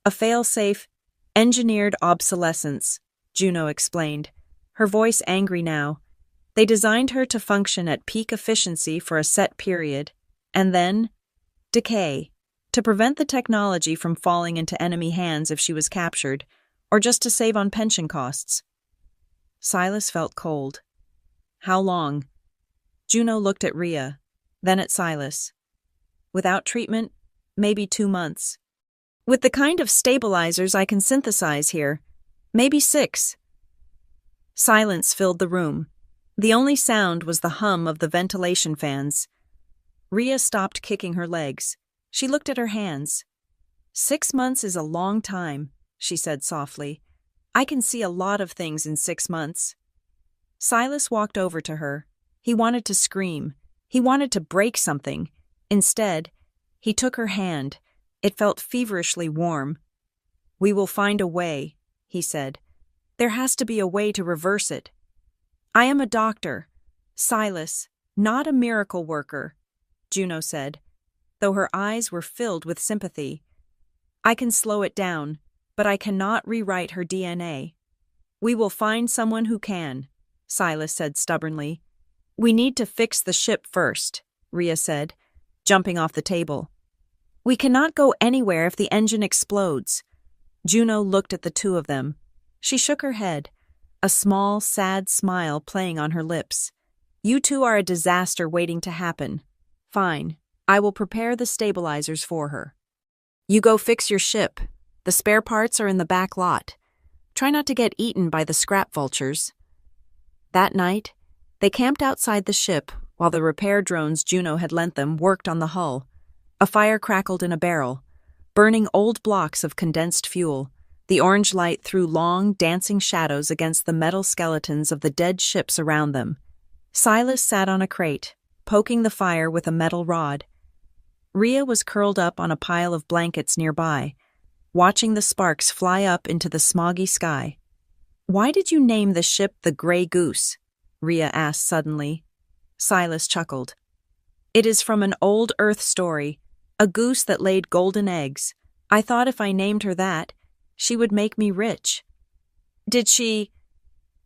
Speaker 1: "A fail-safe, engineered obsolescence," Juno explained, her voice angry now. "They designed her to function at peak efficiency for a set period, and then decay, to prevent the technology from falling into enemy hands if she was captured, or just to save on pension costs." Silas felt cold. "How long?" Juno looked at Ria, then at Silas. "Without treatment, maybe 2 months. With the kind of stabilizers I can synthesize here, maybe 6. Silence filled the room. The only sound was the hum of the ventilation fans. Ria stopped kicking her legs. She looked at her hands. 6 months is a long time, she said softly. "I can see a lot of things in 6 months." Silas walked over to her. He wanted to scream. He wanted to break something. Instead, he took her hand. It felt feverishly warm. "We will find a way," he said. "There has to be a way to reverse it. I am a doctor, Silas, not a miracle worker," Juno said, though her eyes were filled with sympathy. "I can slow it down, but I cannot rewrite her DNA." "We will find someone who can," Silas said stubbornly. "We need to fix the ship first," Ria said, jumping off the table. "We cannot go anywhere if the engine explodes." Juno looked at the two of them. She shook her head, a small, sad smile playing on her lips. "You two are a disaster waiting to happen. Fine, I will prepare the stabilizers for her. You go fix your ship. The spare parts are in the back lot. Try not to get eaten by the scrap vultures." That night, they camped outside the ship while the repair drones Juno had lent them worked on the hull. A fire crackled in a barrel, burning old blocks of condensed fuel. The orange light threw long, dancing shadows against the metal skeletons of the dead ships around them. Silas sat on a crate, poking the fire with a metal rod. Ria was curled up on a pile of blankets nearby, watching the sparks fly up into the smoggy sky. "Why did you name the ship the Grey Goose?" Ria asked suddenly. Silas chuckled. "It is from an old Earth story, a goose that laid golden eggs. I thought if I named her that, she would make me rich." "Did she?"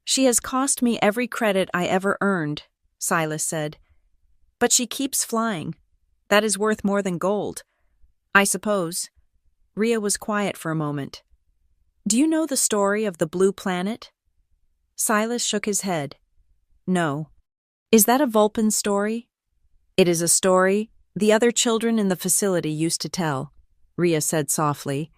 Speaker 1: "She has cost me every credit I ever earned," Silas said. "But she keeps flying. That is worth more than gold, I suppose." Ria was quiet for a moment. "Do you know the story of the Blue Planet?" Silas shook his head. "No." "Is that a Vulpan story?" "It is a story the other children in the facility used to tell," Ria said softly.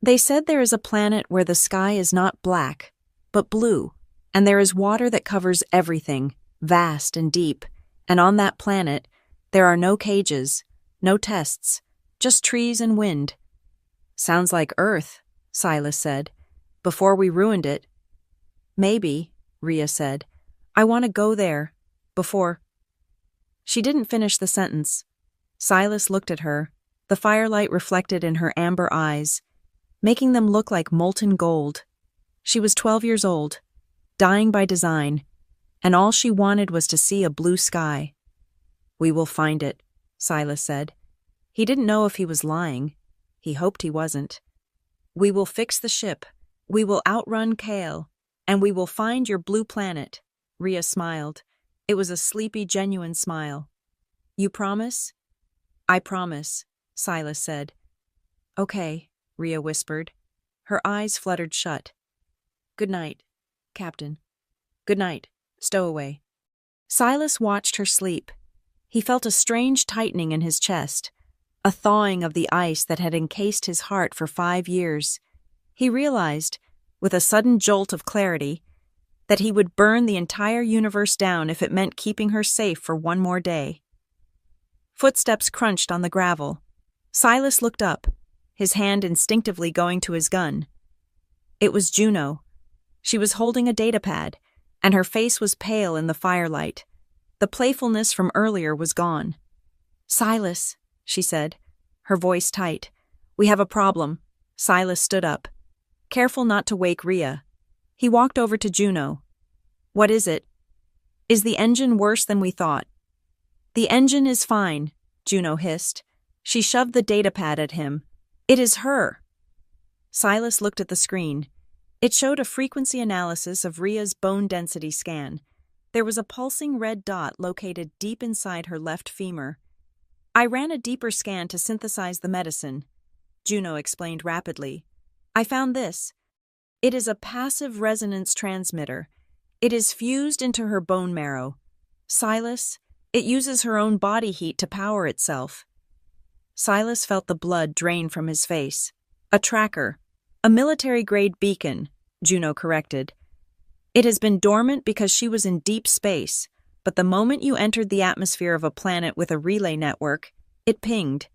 Speaker 1: "They said there is a planet where the sky is not black, but blue, and there is water that covers everything, vast and deep, and on that planet, there are no cages, no tests, just trees and wind." "Sounds like Earth," Silas said, "before we ruined it." "Maybe," Ria said. "I want to go there, before—" She didn't finish the sentence. Silas looked at her, the firelight reflected in her amber eyes, making them look like molten gold. She was 12 years old, dying by design, and all she wanted was to see a blue sky. "We will find it," Silas said. He didn't know if he was lying. He hoped he wasn't. "We will fix the ship. We will outrun Kale, and we will find your blue planet." Ria smiled. It was a sleepy, genuine smile. "You promise?" "I promise," Silas said. "Okay," Ria whispered. Her eyes fluttered shut. "Good night, Captain. Good night, Stowaway." Silas watched her sleep. He felt a strange tightening in his chest, a thawing of the ice that had encased his heart for 5 years. He realized, with a sudden jolt of clarity, that he would burn the entire universe down if it meant keeping her safe for 1 more day. Footsteps crunched on the gravel. Silas looked up, his hand instinctively going to his gun. It was Juno. She was holding a datapad, and her face was pale in the firelight. The playfulness from earlier was gone. "Silas," she said, her voice tight. "We have a problem." Silas stood up, careful not to wake Rhea. He walked over to Juno. "What is it? Is the engine worse than we thought?" "The engine is fine," Juno hissed. She shoved the datapad at him. "It is her." Silas looked at the screen. It showed a frequency analysis of Rhea's bone density scan. There was a pulsing red dot located deep inside her left femur. "I ran a deeper scan to synthesize the medicine," Juno explained rapidly. "I found this. It is a passive resonance transmitter. It is fused into her bone marrow. Silas, it uses her own body heat to power itself." Silas felt the blood drain from his face. "A tracker. A military-grade beacon," Juno corrected. "It has been dormant because she was in deep space, but the moment you entered the atmosphere of a planet with a relay network, it pinged."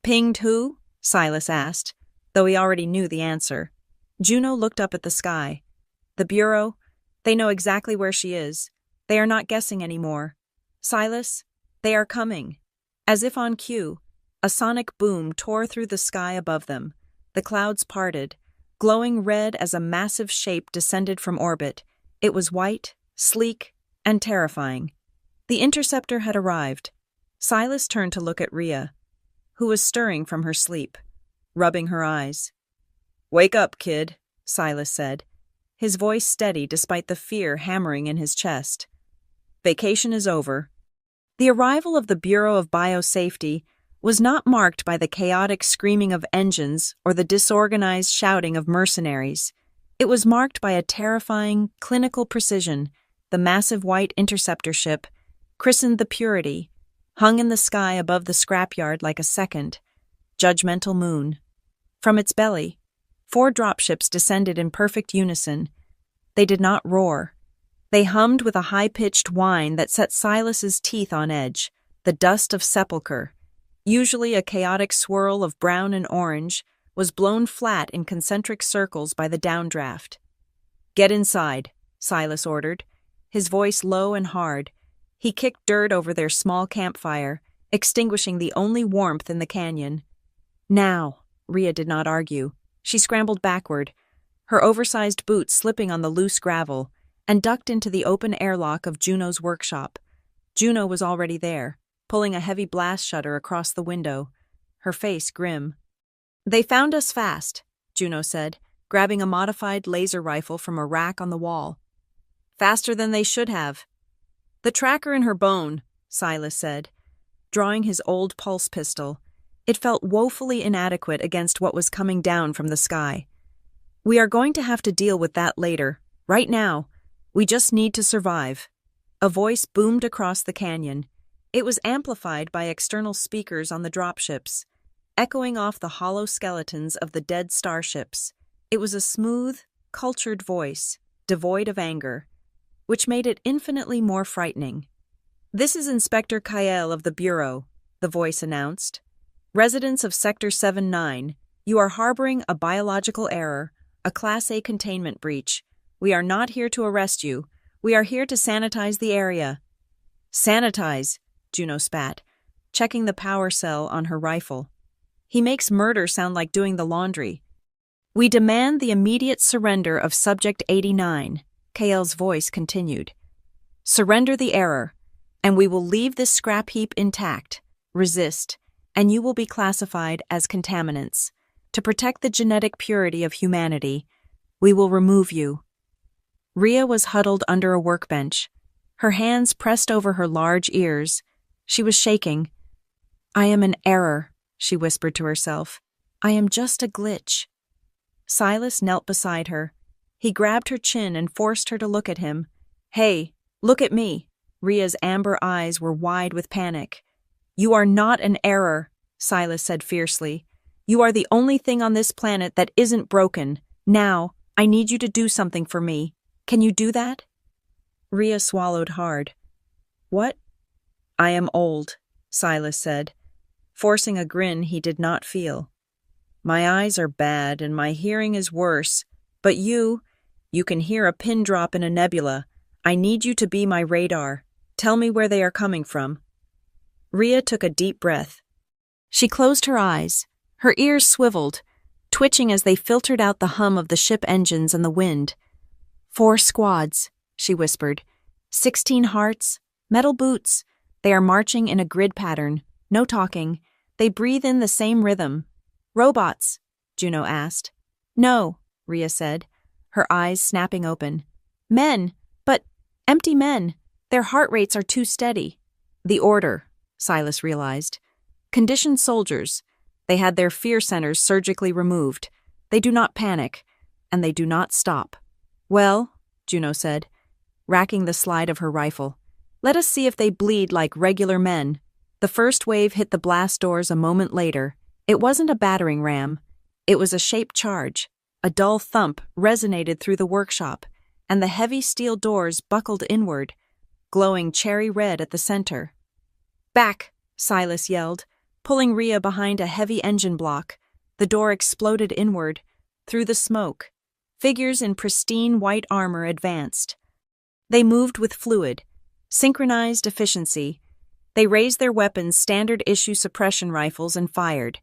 Speaker 1: "Pinged who?" Silas asked, though he already knew the answer. Juno looked up at the sky. "The Bureau, they know exactly where she is. They are not guessing anymore. Silas, they are coming." As if on cue, a sonic boom tore through the sky above them. The clouds parted, glowing red as a massive shape descended from orbit. It was white, sleek, and terrifying. The interceptor had arrived. Silas turned to look at Rhea, who was stirring from her sleep, rubbing her eyes. "Wake up, kid," Silas said, his voice steady despite the fear hammering in his chest. "Vacation is over." The arrival of the Bureau of Biosafety was not marked by the chaotic screaming of engines or the disorganized shouting of mercenaries. It was marked by a terrifying, clinical precision. The massive white interceptor ship, christened the Purity, hung in the sky above the scrapyard like a second, judgmental moon. From its belly, 4 dropships descended in perfect unison. They did not roar. They hummed with a high-pitched whine that set Silas's teeth on edge, the dust of sepulchre. Usually a chaotic swirl of brown and orange, was blown flat in concentric circles by the downdraft. "Get inside," Silas ordered, his voice low and hard. He kicked dirt over their small campfire, extinguishing the only warmth in the canyon. "Now," Rhea did not argue. She scrambled backward, her oversized boots slipping on the loose gravel, and ducked into the open airlock of Juno's workshop. Juno was already there, pulling a heavy blast shutter across the window, her face grim. "They found us fast," Juno said, grabbing a modified laser rifle from a rack on the wall. "Faster than they should have." "The tracker in her bone," Silas said, drawing his old pulse pistol. It felt woefully inadequate against what was coming down from the sky. "We are going to have to deal with that later. Right now, we just need to survive." A voice boomed across the canyon. It was amplified by external speakers on the dropships, echoing off the hollow skeletons of the dead starships. It was a smooth, cultured voice, devoid of anger, which made it infinitely more frightening. "This is Inspector Kael of the Bureau," the voice announced. "Residents of Sector 7-9, you are harboring a biological error, a Class A containment breach. We are not here to arrest you. We are here to sanitize the area." "Sanitize," Juno spat, checking the power cell on her rifle. "He makes murder sound like doing the laundry." "We demand the immediate surrender of Subject 89, Kael's voice continued. "Surrender the error, and we will leave this scrap heap intact. Resist, and you will be classified as contaminants. To protect the genetic purity of humanity, we will remove you." Rhea was huddled under a workbench, her hands pressed over her large ears. She was shaking. "I am an error," she whispered to herself. "I am just a glitch." Silas knelt beside her. He grabbed her chin and forced her to look at him. "Hey, look at me." Rhea's amber eyes were wide with panic. "You are not an error," Silas said fiercely. "You are the only thing on this planet that isn't broken. Now, I need you to do something for me. Can you do that?" Rhea swallowed hard. "What?" "I am old," Silas said, forcing a grin he did not feel. My eyes are bad and my hearing is worse. But you can hear a pin drop in a nebula. I need you to be my radar. Tell me where they are coming from." Rhea took a deep breath. She closed her eyes. Her ears swiveled, twitching as they filtered out the hum of the ship engines and the wind. "4 squads," she whispered. 16 hearts, metal boots. They are marching in a grid pattern. No talking. They breathe in the same rhythm. "Robots?" Juno asked. "No," Rhea said, her eyes snapping open. "Men, but empty men. Their heart rates are too steady." "The order," Silas realized. "Conditioned soldiers. They had their fear centers surgically removed. They do not panic, and they do not stop." "Well," Juno said, racking the slide of her rifle, "let us see if they bleed like regular men." The first wave hit the blast doors a moment later. It wasn't a battering ram. It was a shaped charge. A dull thump resonated through the workshop, and the heavy steel doors buckled inward, glowing cherry red at the center. "Back!" Silas yelled, pulling Rhea behind a heavy engine block. The door exploded inward. Through the smoke, figures in pristine white armor advanced. They moved with fluid, synchronized efficiency. They raised their weapons, standard-issue suppression rifles, and fired.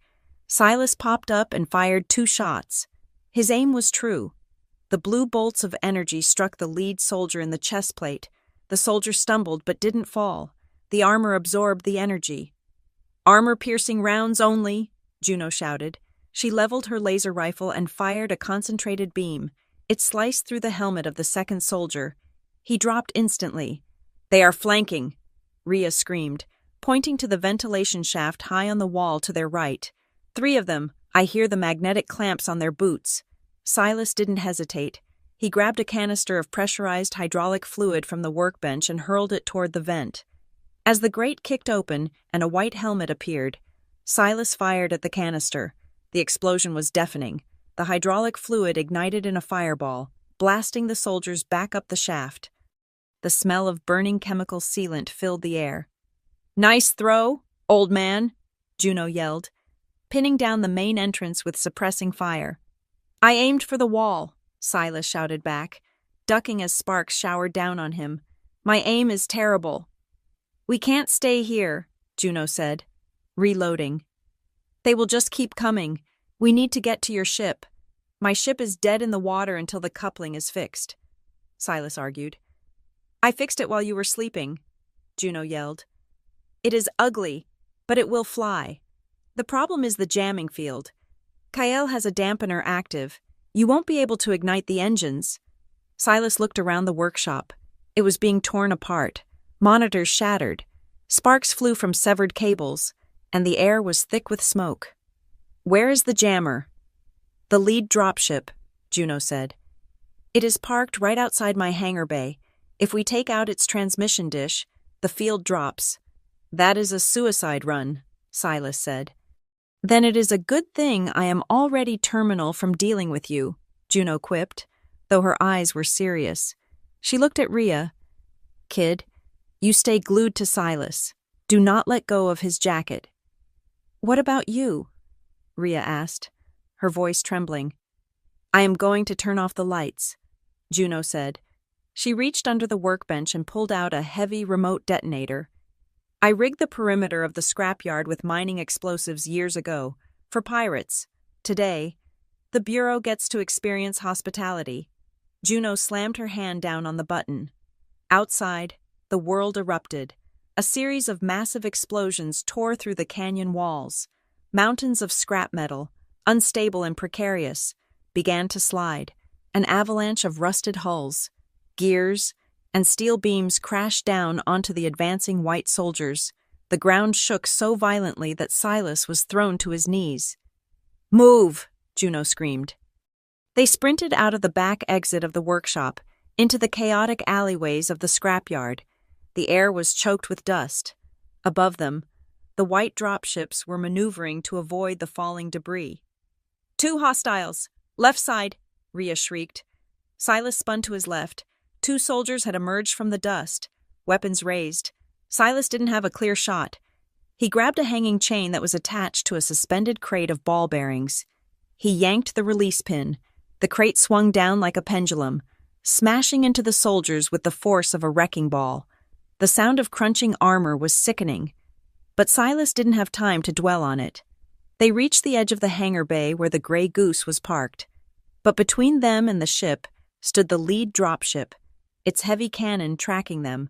Speaker 1: Silas popped up and fired 2 shots. His aim was true. The blue bolts of energy struck the lead soldier in the chest plate. The soldier stumbled but didn't fall. The armor absorbed the energy. "Armor-piercing rounds only," Juno shouted. She leveled her laser rifle and fired a concentrated beam. It sliced through the helmet of the second soldier. He dropped instantly. "They are flanking," Rhea screamed, pointing to the ventilation shaft high on the wall to their right. 3 of them. I hear the magnetic clamps on their boots." Silas didn't hesitate. He grabbed a canister of pressurized hydraulic fluid from the workbench and hurled it toward the vent. As the grate kicked open and a white helmet appeared, Silas fired at the canister. The explosion was deafening. The hydraulic fluid ignited in a fireball, blasting the soldiers back up the shaft. The smell of burning chemical sealant filled the air. "Nice throw, old man," Juno yelled, pinning down the main entrance with suppressing fire. "I aimed for the wall," Silas shouted back, ducking as sparks showered down on him. "My aim is terrible." "We can't stay here," Juno said, reloading. "They will just keep coming. We need to get to your ship." "My ship is dead in the water until the coupling is fixed," Silas argued. "I fixed it while you were sleeping," Juno yelled. "It is ugly, but it will fly. The problem is the jamming field. Kael has a dampener active. You won't be able to ignite the engines." Silas looked around the workshop. It was being torn apart. Monitors shattered. Sparks flew from severed cables, and the air was thick with smoke. "Where is the jammer?" "The lead dropship," Juno said. "It is parked right outside my hangar bay. If we take out its transmission dish, the field drops." "That is a suicide run," Silas said. "Then it is a good thing I am already terminal from dealing with you," Juno quipped, though her eyes were serious. She looked at Rhea. "Kid, you stay glued to Silas. Do not let go of his jacket." "What about you?" Rhea asked, her voice trembling. "I am going to turn off the lights," Juno said. She reached under the workbench and pulled out a heavy remote detonator. "I rigged the perimeter of the scrapyard with mining explosives years ago, for pirates. Today, the Bureau gets to experience hospitality." Juno slammed her hand down on the button. Outside, the world erupted. A series of massive explosions tore through the canyon walls. Mountains of scrap metal, unstable and precarious, began to slide. An avalanche of rusted hulls, gears, and steel beams crashed down onto the advancing white soldiers. The ground shook so violently that Silas was thrown to his knees. "Move!" Juno screamed. They sprinted out of the back exit of the workshop, into the chaotic alleyways of the scrapyard. The air was choked with dust. Above them, the white dropships were maneuvering to avoid the falling debris. "2 hostiles! Left side!" Rhea shrieked. Silas spun to his left. 2 soldiers had emerged from the dust, weapons raised. Silas didn't have a clear shot. He grabbed a hanging chain that was attached to a suspended crate of ball bearings. He yanked the release pin. The crate swung down like a pendulum, smashing into the soldiers with the force of a wrecking ball. The sound of crunching armor was sickening. But Silas didn't have time to dwell on it. They reached the edge of the hangar bay where the Grey Goose was parked. But between them and the ship stood the lead dropship, its heavy cannon tracking them.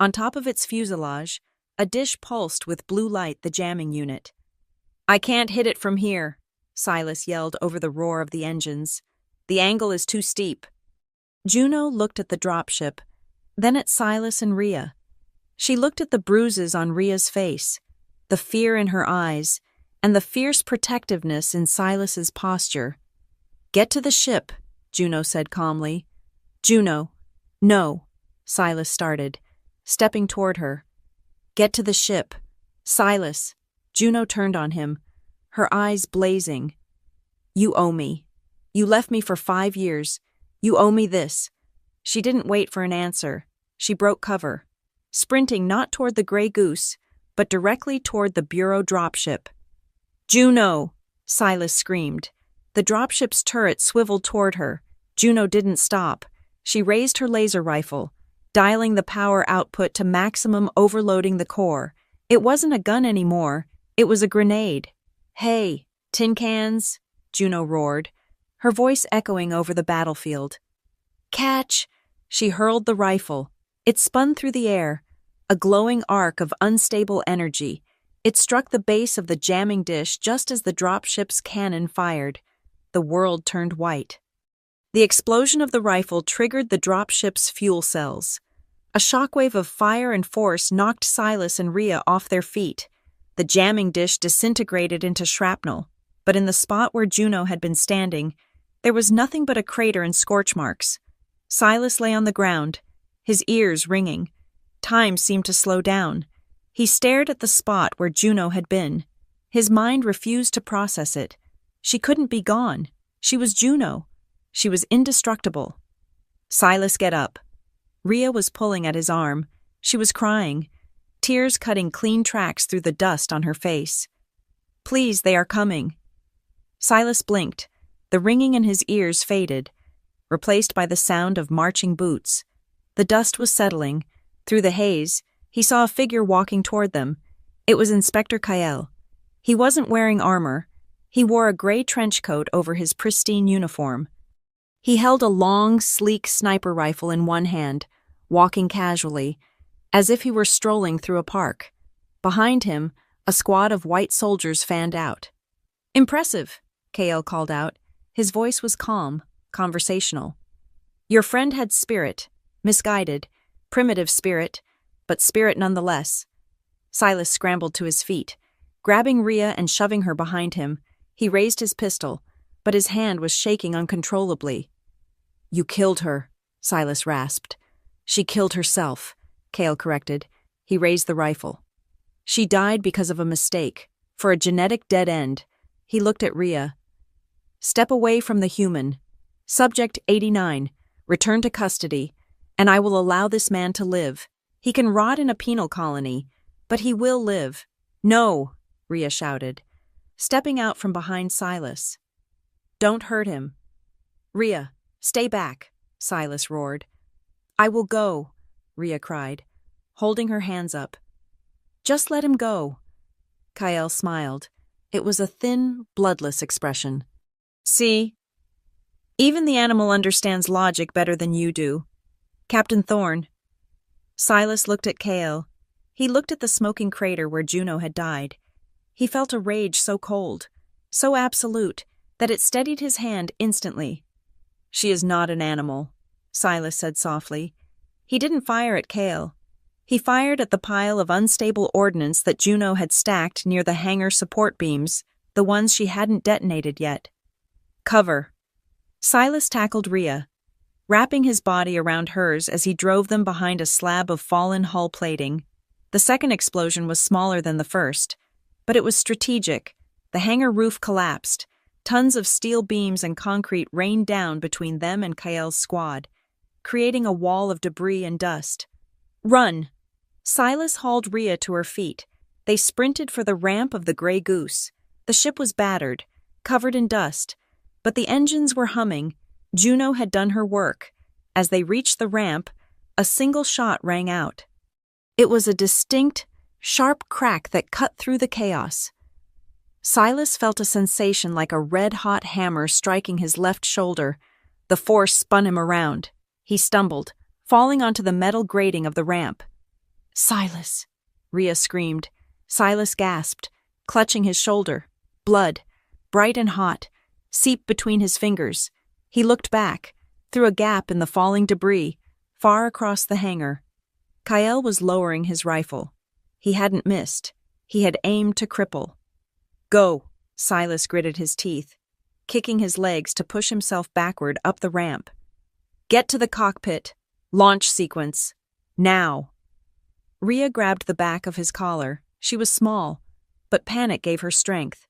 Speaker 1: On top of its fuselage, a dish pulsed with blue light the jamming unit. "I can't hit it from here," Silas yelled over the roar of the engines. "The angle is too steep." Juno looked at the dropship, then at Silas and Rhea. She looked at the bruises on Rhea's face, the fear in her eyes, and the fierce protectiveness in Silas's posture. "Get to the ship," Juno said calmly. "Juno." "No," Silas started, stepping toward her. "Get to the ship." "Silas." Juno turned on him, her eyes blazing. "You owe me. You left me for 5 years. You owe me this." She didn't wait for an answer. She broke cover, sprinting not toward the Grey Goose, but directly toward the Bureau dropship. "Juno!" Silas screamed. The dropship's turret swiveled toward her. Juno didn't stop. She raised her laser rifle, dialing the power output to maximum, overloading the core. It wasn't a gun anymore. It was a grenade. "Hey, tin cans!" Juno roared, her voice echoing over the battlefield. "Catch!" She hurled the rifle. It spun through the air, a glowing arc of unstable energy. It struck the base of the jamming dish just as the dropship's cannon fired. The world turned white. The explosion of the rifle triggered the dropship's fuel cells. A shockwave of fire and force knocked Silas and Rhea off their feet. The jamming dish disintegrated into shrapnel, but in the spot where Juno had been standing, there was nothing but a crater and scorch marks. Silas lay on the ground, his ears ringing. Time seemed to slow down. He stared at the spot where Juno had been. His mind refused to process it. She couldn't be gone. She was Juno. She was indestructible. "Silas, get up." Rhea was pulling at his arm. She was crying, tears cutting clean tracks through the dust on her face. "Please, they are coming." Silas blinked. The ringing in his ears faded, replaced by the sound of marching boots. The dust was settling. Through the haze, he saw a figure walking toward them. It was Inspector Kael. He wasn't wearing armor. He wore a gray trench coat over his pristine uniform. He held a long, sleek sniper rifle in one hand, walking casually, as if he were strolling through a park. Behind him, a squad of white soldiers fanned out. "Impressive," Kael called out. His voice was calm, conversational. "Your friend had spirit, misguided, primitive spirit, but spirit nonetheless." Silas scrambled to his feet. Grabbing Rhea and shoving her behind him, he raised his pistol, but his hand was shaking uncontrollably. "You killed her," Silas rasped. "She killed herself," Kael corrected. He raised the rifle. "She died because of a mistake, for a genetic dead end." He looked at Rhea. "Step away from the human. Subject 89, return to custody, and I will allow this man to live. He can rot in a penal colony, but he will live." "No," Rhea shouted, stepping out from behind Silas. "Don't hurt him." "Rhea, stay back," Silas roared. "I will go," Rhea cried, holding her hands up. "Just let him go." Kael smiled. It was a thin, bloodless expression. "See? Even the animal understands logic better than you do. Captain Thorne." Silas looked at Kael. He looked at the smoking crater where Juno had died. He felt a rage so cold, so absolute, that it steadied his hand instantly. "She is not an animal," Silas said softly. He didn't fire at Kael. He fired at the pile of unstable ordnance that Juno had stacked near the hangar support beams, the ones she hadn't detonated yet. "Cover." Silas tackled Rhea, wrapping his body around hers as he drove them behind a slab of fallen hull plating. The second explosion was smaller than the first, but it was strategic. The hangar roof collapsed. Tons of steel beams and concrete rained down between them and Kael's squad, creating a wall of debris and dust. "Run!" Silas hauled Rhea to her feet. They sprinted for the ramp of the Grey Goose. The ship was battered, covered in dust, But the engines were humming. Juno had done her work. As they reached the ramp, a single shot rang out. It was a distinct, sharp crack that cut through the chaos. Silas felt a sensation like a red-hot hammer striking his left shoulder. The force spun him around. He stumbled, falling onto the metal grating of the ramp. "Silas!" Rhea screamed. Silas gasped, clutching his shoulder. Blood, bright and hot, seeped between his fingers. He looked back, through a gap in the falling debris, far across the hangar. Kyle was lowering his rifle. He hadn't missed. He had aimed to cripple. "Go," Silas gritted his teeth, kicking his legs to push himself backward up the ramp. "Get to the cockpit. Launch sequence. Now." Rhea grabbed the back of his collar. She was small, but panic gave her strength.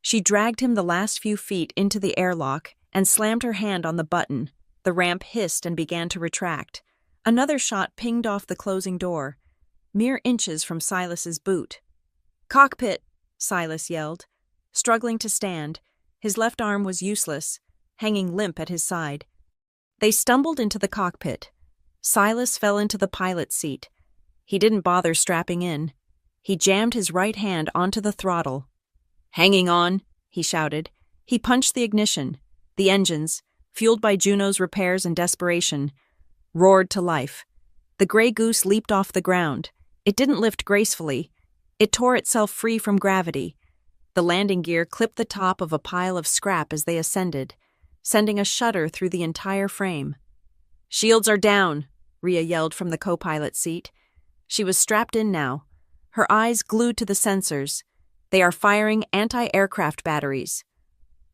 Speaker 1: She dragged him the last few feet into the airlock and slammed her hand on the button. The ramp hissed and began to retract. Another shot pinged off the closing door, mere inches from Silas's boot. "Cockpit!" Silas yelled, struggling to stand. His left arm was useless, hanging limp at his side. They stumbled into the cockpit. Silas fell into the pilot's seat. He didn't bother strapping in. He jammed his right hand onto the throttle. "Hanging on," he shouted. He punched the ignition. The engines, fueled by Juno's repairs and desperation, roared to life. The gray goose leaped off the ground. It didn't lift gracefully. It tore itself free from gravity. The landing gear clipped the top of a pile of scrap as they ascended, sending a shudder through the entire frame. "Shields are down," Rhea yelled from the co-pilot seat. She was strapped in now, her eyes glued to the sensors. "They are firing anti-aircraft batteries."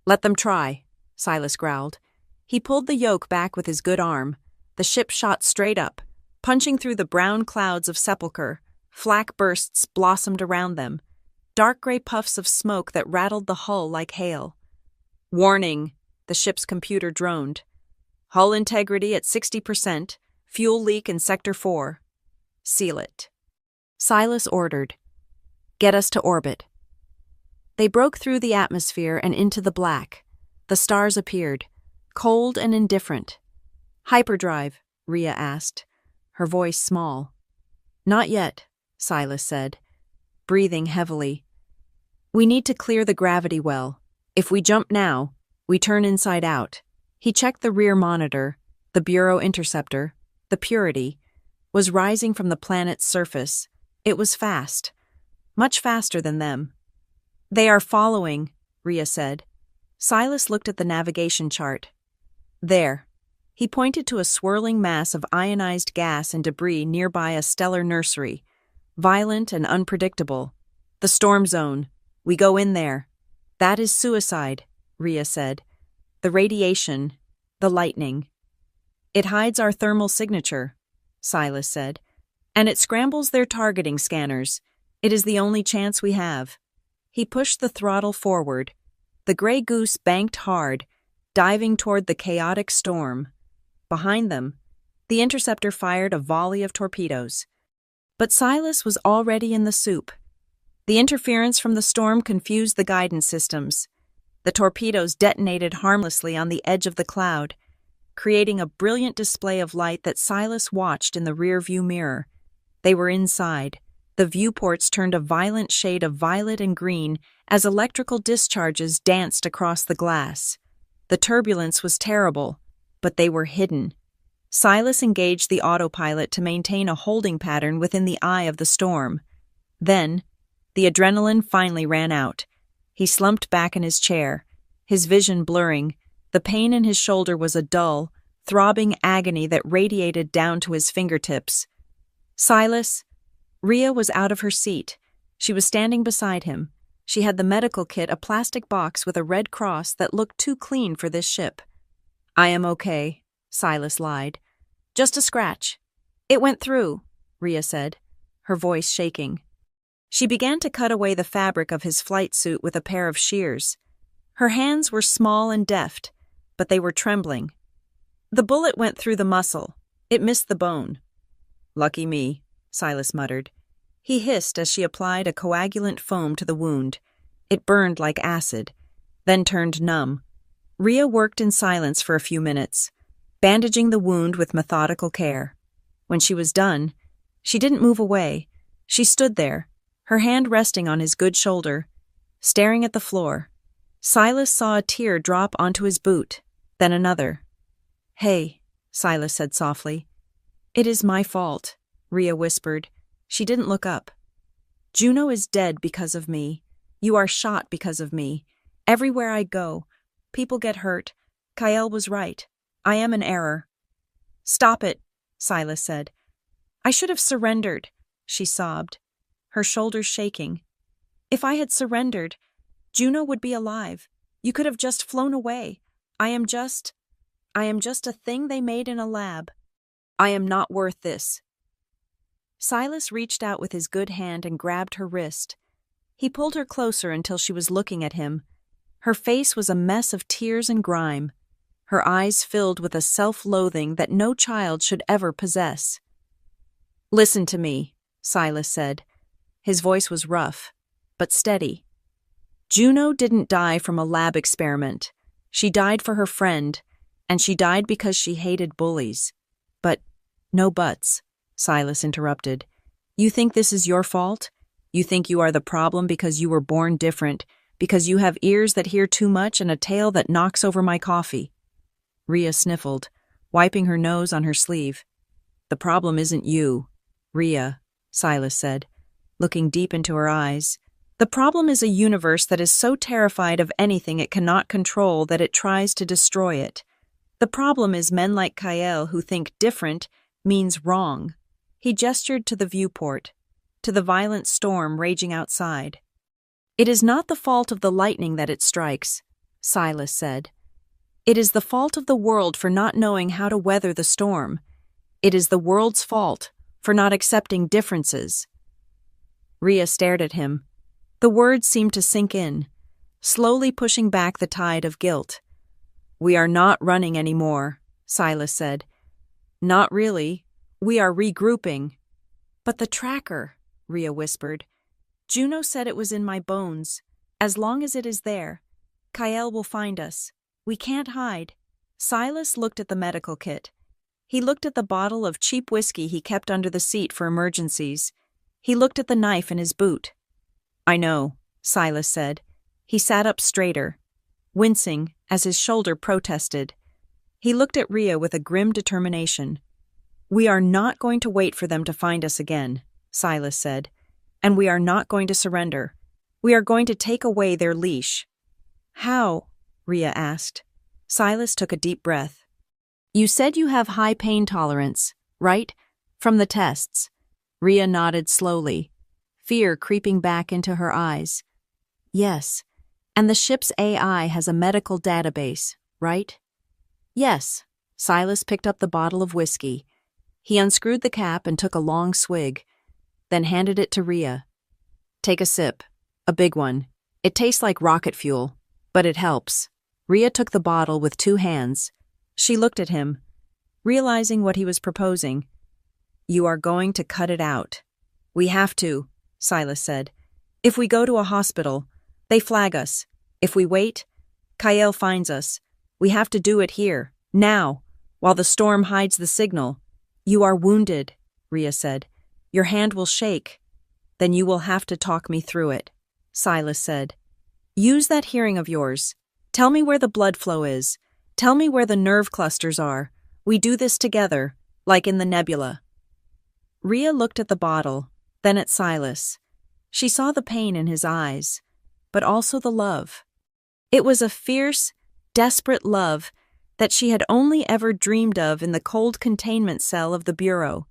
Speaker 1: "Let them try," Silas growled. He pulled the yoke back with his good arm. The ship shot straight up, punching through the brown clouds of sepulchre. Flak bursts blossomed around them, dark gray puffs of smoke that rattled the hull like hail. "Warning," the ship's computer droned. "Hull integrity at 60%, fuel leak in Sector 4. Seal it." Silas ordered, "Get us to orbit." They broke through the atmosphere and into the black. The stars appeared, cold and indifferent. "Hyperdrive?" Rhea asked, her voice small. "Not yet," Silas said, breathing heavily. "We need to clear the gravity well. If we jump now, we turn inside out." He checked the rear monitor. The Bureau interceptor, the Purity, was rising from the planet's surface. It was fast, much faster than them. "They are following," Rhea said. Silas looked at the navigation chart. "There." He pointed to a swirling mass of ionized gas and debris nearby a stellar nursery, violent and unpredictable. "The storm zone. We go in there." "That is suicide," Rhea said. "The radiation, the lightning." "It hides our thermal signature," Silas said, "and it scrambles their targeting scanners. It is the only chance we have." He pushed the throttle forward. The gray goose banked hard, diving toward the chaotic storm. Behind them, the interceptor fired a volley of torpedoes. But Silas was already in the soup. The interference from the storm confused the guidance systems. The torpedoes detonated harmlessly on the edge of the cloud, creating a brilliant display of light that Silas watched in the rear-view mirror. They were inside. The viewports turned a violent shade of violet and green as electrical discharges danced across the glass. The turbulence was terrible, but they were hidden. Silas engaged the autopilot to maintain a holding pattern within the eye of the storm. Then, the adrenaline finally ran out. He slumped back in his chair, his vision blurring. The pain in his shoulder was a dull, throbbing agony that radiated down to his fingertips. "Silas?" Rhea was out of her seat. She was standing beside him. She had the medical kit, a plastic box with a red cross that looked too clean for this ship. "I am okay," Silas lied. "Just a scratch." "It went through," Rhea said, her voice shaking. She began to cut away the fabric of his flight suit with a pair of shears. Her hands were small and deft, but they were trembling. "The bullet went through the muscle. It missed the bone." "Lucky me," Silas muttered. He hissed as she applied a coagulant foam to the wound. It burned like acid, then turned numb. Rhea worked in silence for a few minutes, bandaging the wound with methodical care. When she was done, she didn't move away. She stood there, her hand resting on his good shoulder, staring at the floor. Silas saw a tear drop onto his boot, then another. "Hey," Silas said softly. "It is my fault," Rhea whispered. She didn't look up. "Juno is dead because of me. You are shot because of me. Everywhere I go, people get hurt. Kael was right. I am an error." "Stop it," Silas said. "I should have surrendered," she sobbed, her shoulders shaking. "If I had surrendered, Juno would be alive. You could have just flown away. I am just a thing they made in a lab. I am not worth this." Silas reached out with his good hand and grabbed her wrist. He pulled her closer until she was looking at him. Her face was a mess of tears and grime, her eyes filled with a self-loathing that no child should ever possess. "Listen to me," Silas said. His voice was rough, but steady. "Juno didn't die from a lab experiment. She died for her friend, and she died because she hated bullies." "But, no buts," Silas interrupted. "You think this is your fault? You think you are the problem because you were born different, because you have ears that hear too much and a tail that knocks over my coffee?" Rhea sniffled, wiping her nose on her sleeve. "The problem isn't you, Rhea," Silas said, looking deep into her eyes. "The problem is a universe that is so terrified of anything it cannot control that it tries to destroy it. The problem is men like Kael who think different means wrong." He gestured to the viewport, to the violent storm raging outside. "It is not the fault of the lightning that it strikes," Silas said. "It is the fault of the world for not knowing how to weather the storm. It is the world's fault for not accepting differences." Rhea stared at him. The words seemed to sink in, slowly pushing back the tide of guilt. "We are not running anymore," Silas said. "Not really. We are regrouping." "But the tracker," Rhea whispered. "Juno said it was in my bones. As long as it is there, Kael will find us. We can't hide." Silas looked at the medical kit. He looked at the bottle of cheap whiskey he kept under the seat for emergencies. He looked at the knife in his boot. "I know," Silas said. He sat up straighter, wincing as his shoulder protested. He looked at Rhea with a grim determination. "We are not going to wait for them to find us again," Silas said. "And we are not going to surrender. We are going to take away their leash." "How?" Rhea asked. Silas took a deep breath. "You said you have high pain tolerance, right? From the tests." Rhea nodded slowly, fear creeping back into her eyes. "Yes. And the ship's AI has a medical database, right?" "Yes." Silas picked up the bottle of whiskey. He unscrewed the cap and took a long swig, then handed it to Rhea. "Take a sip. A big one. It tastes like rocket fuel, but it helps." Rhea took the bottle with 2 hands. She looked at him, realizing what he was proposing. "You are going to cut it out." "We have to," Silas said. "If we go to a hospital, they flag us. If we wait, Kael finds us. We have to do it here, now, while the storm hides the signal." "You are wounded," Rhea said. "Your hand will shake." "Then you will have to talk me through it," Silas said. "Use that hearing of yours. Tell me where the blood flow is. Tell me where the nerve clusters are. We do this together, like in the nebula." Rhea looked at the bottle, then at Silas. She saw the pain in his eyes, but also the love. It was a fierce, desperate love that she had only ever dreamed of in the cold containment cell of the Bureau.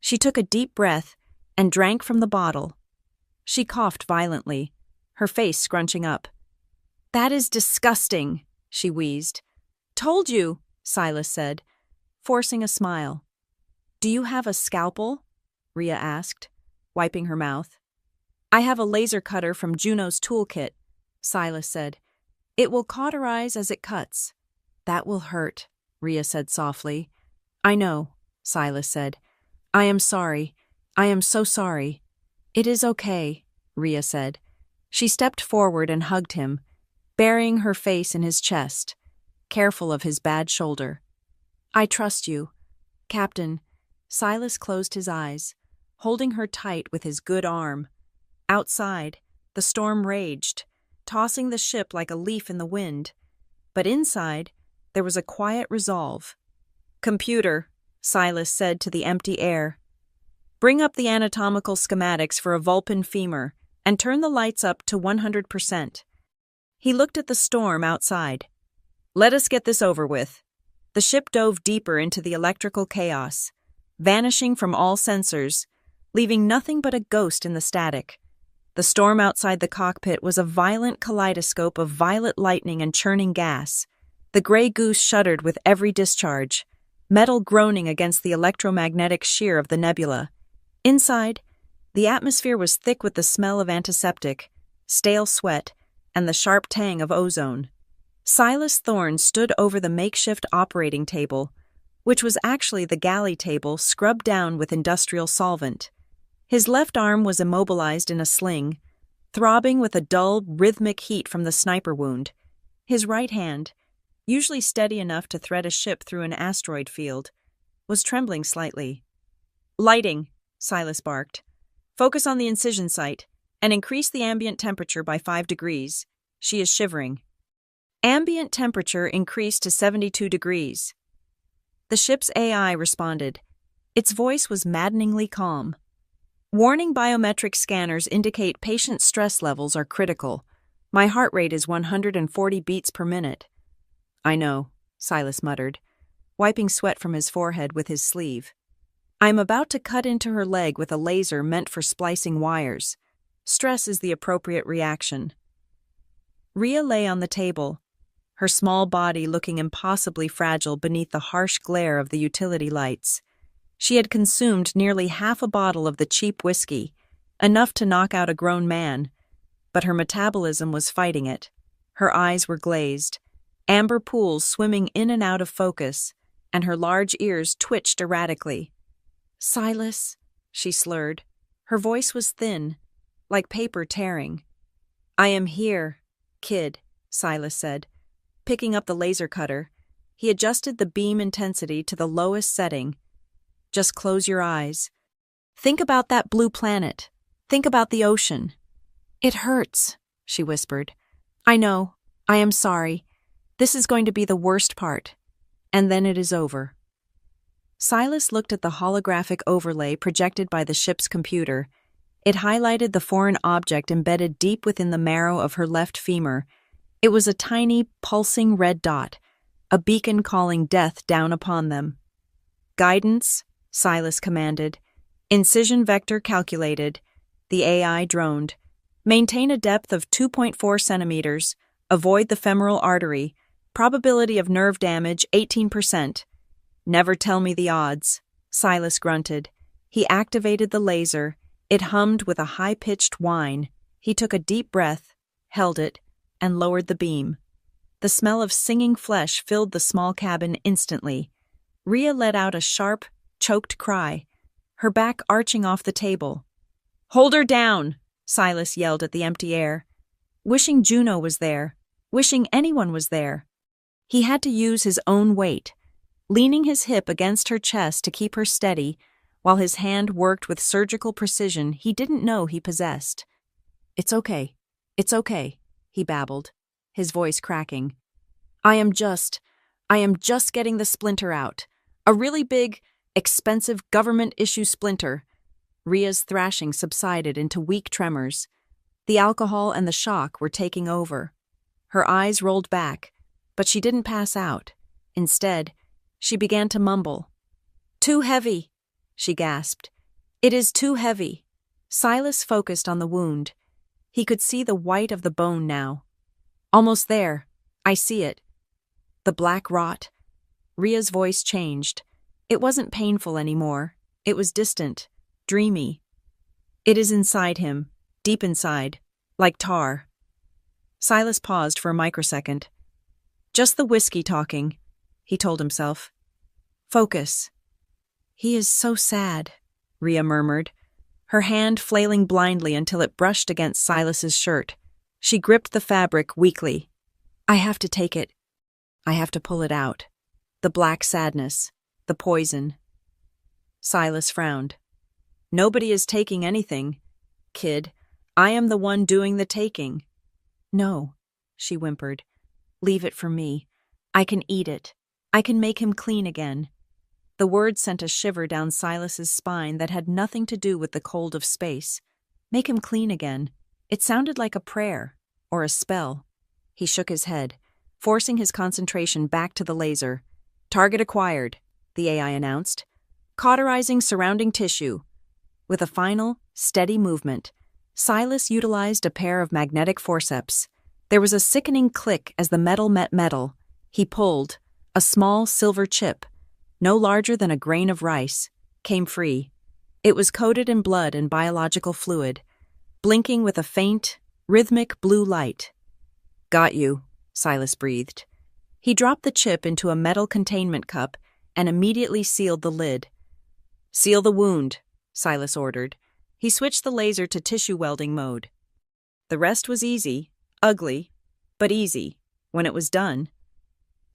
Speaker 1: She took a deep breath and drank from the bottle. She coughed violently, her face scrunching up. "That is disgusting," she wheezed. "Told you," Silas said, forcing a smile. "Do you have a scalpel?" Rhea asked, wiping her mouth. "I have a laser cutter from Juno's toolkit," Silas said. "It will cauterize as it cuts." "That will hurt," Rhea said softly. "I know," Silas said. "I am sorry. I am so sorry." "It is okay," Rhea said. She stepped forward and hugged him, burying her face in his chest. careful of his bad shoulder. "I trust you, Captain." Silas closed his eyes, holding her tight with his good arm. Outside, the storm raged, tossing the ship like a leaf in the wind. But inside, there was a quiet resolve. "Computer," Silas said to the empty air, "bring up the anatomical schematics for a Vulpin femur and turn the lights up to 100%. He looked at the storm outside. "Let us get this over with." The ship dove deeper into the electrical chaos, vanishing from all sensors, leaving nothing but a ghost in the static. The storm outside the cockpit was a violent kaleidoscope of violet lightning and churning gas. The gray goose shuddered with every discharge, metal groaning against the electromagnetic shear of the nebula. Inside, the atmosphere was thick with the smell of antiseptic, stale sweat, and the sharp tang of ozone. Silas Thorne stood over the makeshift operating table, which was actually the galley table scrubbed down with industrial solvent. His left arm was immobilized in a sling, throbbing with a dull, rhythmic heat from the sniper wound. His right hand, usually steady enough to thread a ship through an asteroid field, was trembling slightly. "Lighting," Silas barked. "Focus on the incision site, and increase the ambient temperature by 5 degrees. She is shivering." Ambient temperature increased to 72 degrees. The ship's AI responded. Its voice was maddeningly calm. "Warning biometric scanners indicate patient stress levels are critical. My heart rate is 140 beats per minute." "I know," Silas muttered, wiping sweat from his forehead with his sleeve. "I'm about to cut into her leg with a laser meant for splicing wires. Stress is the appropriate reaction." Rhea lay on the table, her small body looking impossibly fragile beneath the harsh glare of the utility lights. She had consumed nearly half a bottle of the cheap whiskey, enough to knock out a grown man, but her metabolism was fighting it. Her eyes were glazed, amber pools swimming in and out of focus, and her large ears twitched erratically. "Silas," she slurred. Her voice was thin, like paper tearing. "I am here, kid," Silas said. Picking up the laser cutter, he adjusted the beam intensity to the lowest setting. "Just close your eyes. Think about that blue planet. Think about the ocean." "It hurts," she whispered. "I know. I am sorry. This is going to be the worst part. And then it is over." Silas looked at the holographic overlay projected by the ship's computer. It highlighted the foreign object embedded deep within the marrow of her left femur. It was a tiny, pulsing red dot, a beacon calling death down upon them. "Guidance," Silas commanded. "Incision vector calculated." The AI droned. "Maintain a depth of 2.4 centimeters. Avoid the femoral artery. Probability of nerve damage 18%. "Never tell me the odds," Silas grunted. He activated the laser. It hummed with a high-pitched whine. He took a deep breath, held it, and lowered the beam. The smell of singing flesh filled the small cabin instantly. Rhea let out a sharp, choked cry, her back arching off the table. "Hold her down!" Silas yelled at the empty air. Wishing Juno was there, wishing anyone was there. He had to use his own weight, leaning his hip against her chest to keep her steady, while his hand worked with surgical precision he didn't know he possessed. It's okay, he babbled, his voice cracking. I am just getting the splinter out. A really big, expensive government-issue splinter." Rhea's thrashing subsided into weak tremors. The alcohol and the shock were taking over. Her eyes rolled back, but she didn't pass out. Instead, she began to mumble. "Too heavy," she gasped. "It is too heavy." Silas focused on the wound. He could see the white of the bone now. "Almost there. I see it." The black rot. Rhea's voice changed. It wasn't painful anymore. It was distant, dreamy. "It is inside him, deep inside, like tar." Silas paused for a microsecond. "Just the whiskey talking," he told himself. "Focus." "He is so sad," Rhea murmured, her hand flailing blindly until it brushed against Silas's shirt. She gripped the fabric weakly. "I have to take it. I have to pull it out. The black sadness. The poison. Silas frowned. Nobody is taking anything. Kid, I am the one doing the taking. No, she whimpered. Leave it for me. I can eat it. I can make him clean again. The word sent a shiver down Silas's spine that had nothing to do with the cold of space. Make him clean again. It sounded like a prayer, or a spell. He shook his head, forcing his concentration back to the laser. Target acquired, the AI announced. Cauterizing surrounding tissue. With a final, steady movement, Silas utilized a pair of magnetic forceps. There was a sickening click as the metal met metal. He pulled. A small silver chip, no larger than a grain of rice, came free. It was coated in blood and biological fluid, blinking with a faint, rhythmic blue light. Got you, Silas breathed. He dropped the chip into a metal containment cup and immediately sealed the lid. Seal the wound, Silas ordered. He switched the laser to tissue welding mode. The rest was easy, ugly, but easy, when it was done.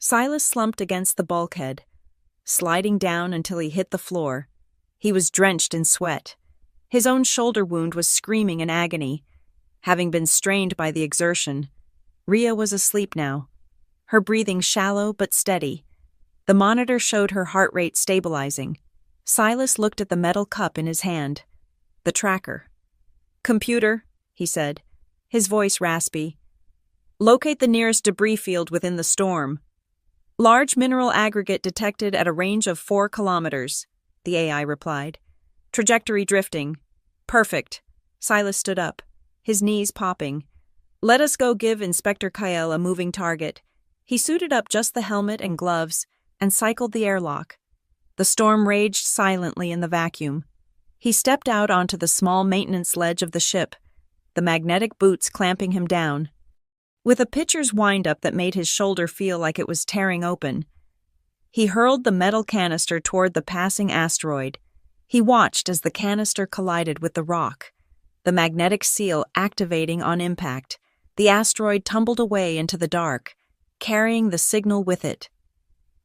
Speaker 1: Silas slumped against the bulkhead, sliding down until he hit the floor. He was drenched in sweat. His own shoulder wound was screaming in agony. Having been strained by the exertion, Rhea was asleep now, her breathing shallow but steady. The monitor showed her heart rate stabilizing. Silas looked at the metal cup in his hand. The tracker. Computer, he said, his voice raspy. Locate the nearest debris field within the storm. Large mineral aggregate detected at a range of 4 kilometers, the AI replied. Trajectory drifting. Perfect. Silas stood up, his knees popping. Let us go give Inspector Kael a moving target. He suited up just the helmet and gloves and cycled the airlock. The storm raged silently in the vacuum. He stepped out onto the small maintenance ledge of the ship, the magnetic boots clamping him down. With a pitcher's wind-up that made his shoulder feel like it was tearing open, he hurled the metal canister toward the passing asteroid. He watched as the canister collided with the rock, the magnetic seal activating on impact. The asteroid tumbled away into the dark, carrying the signal with it.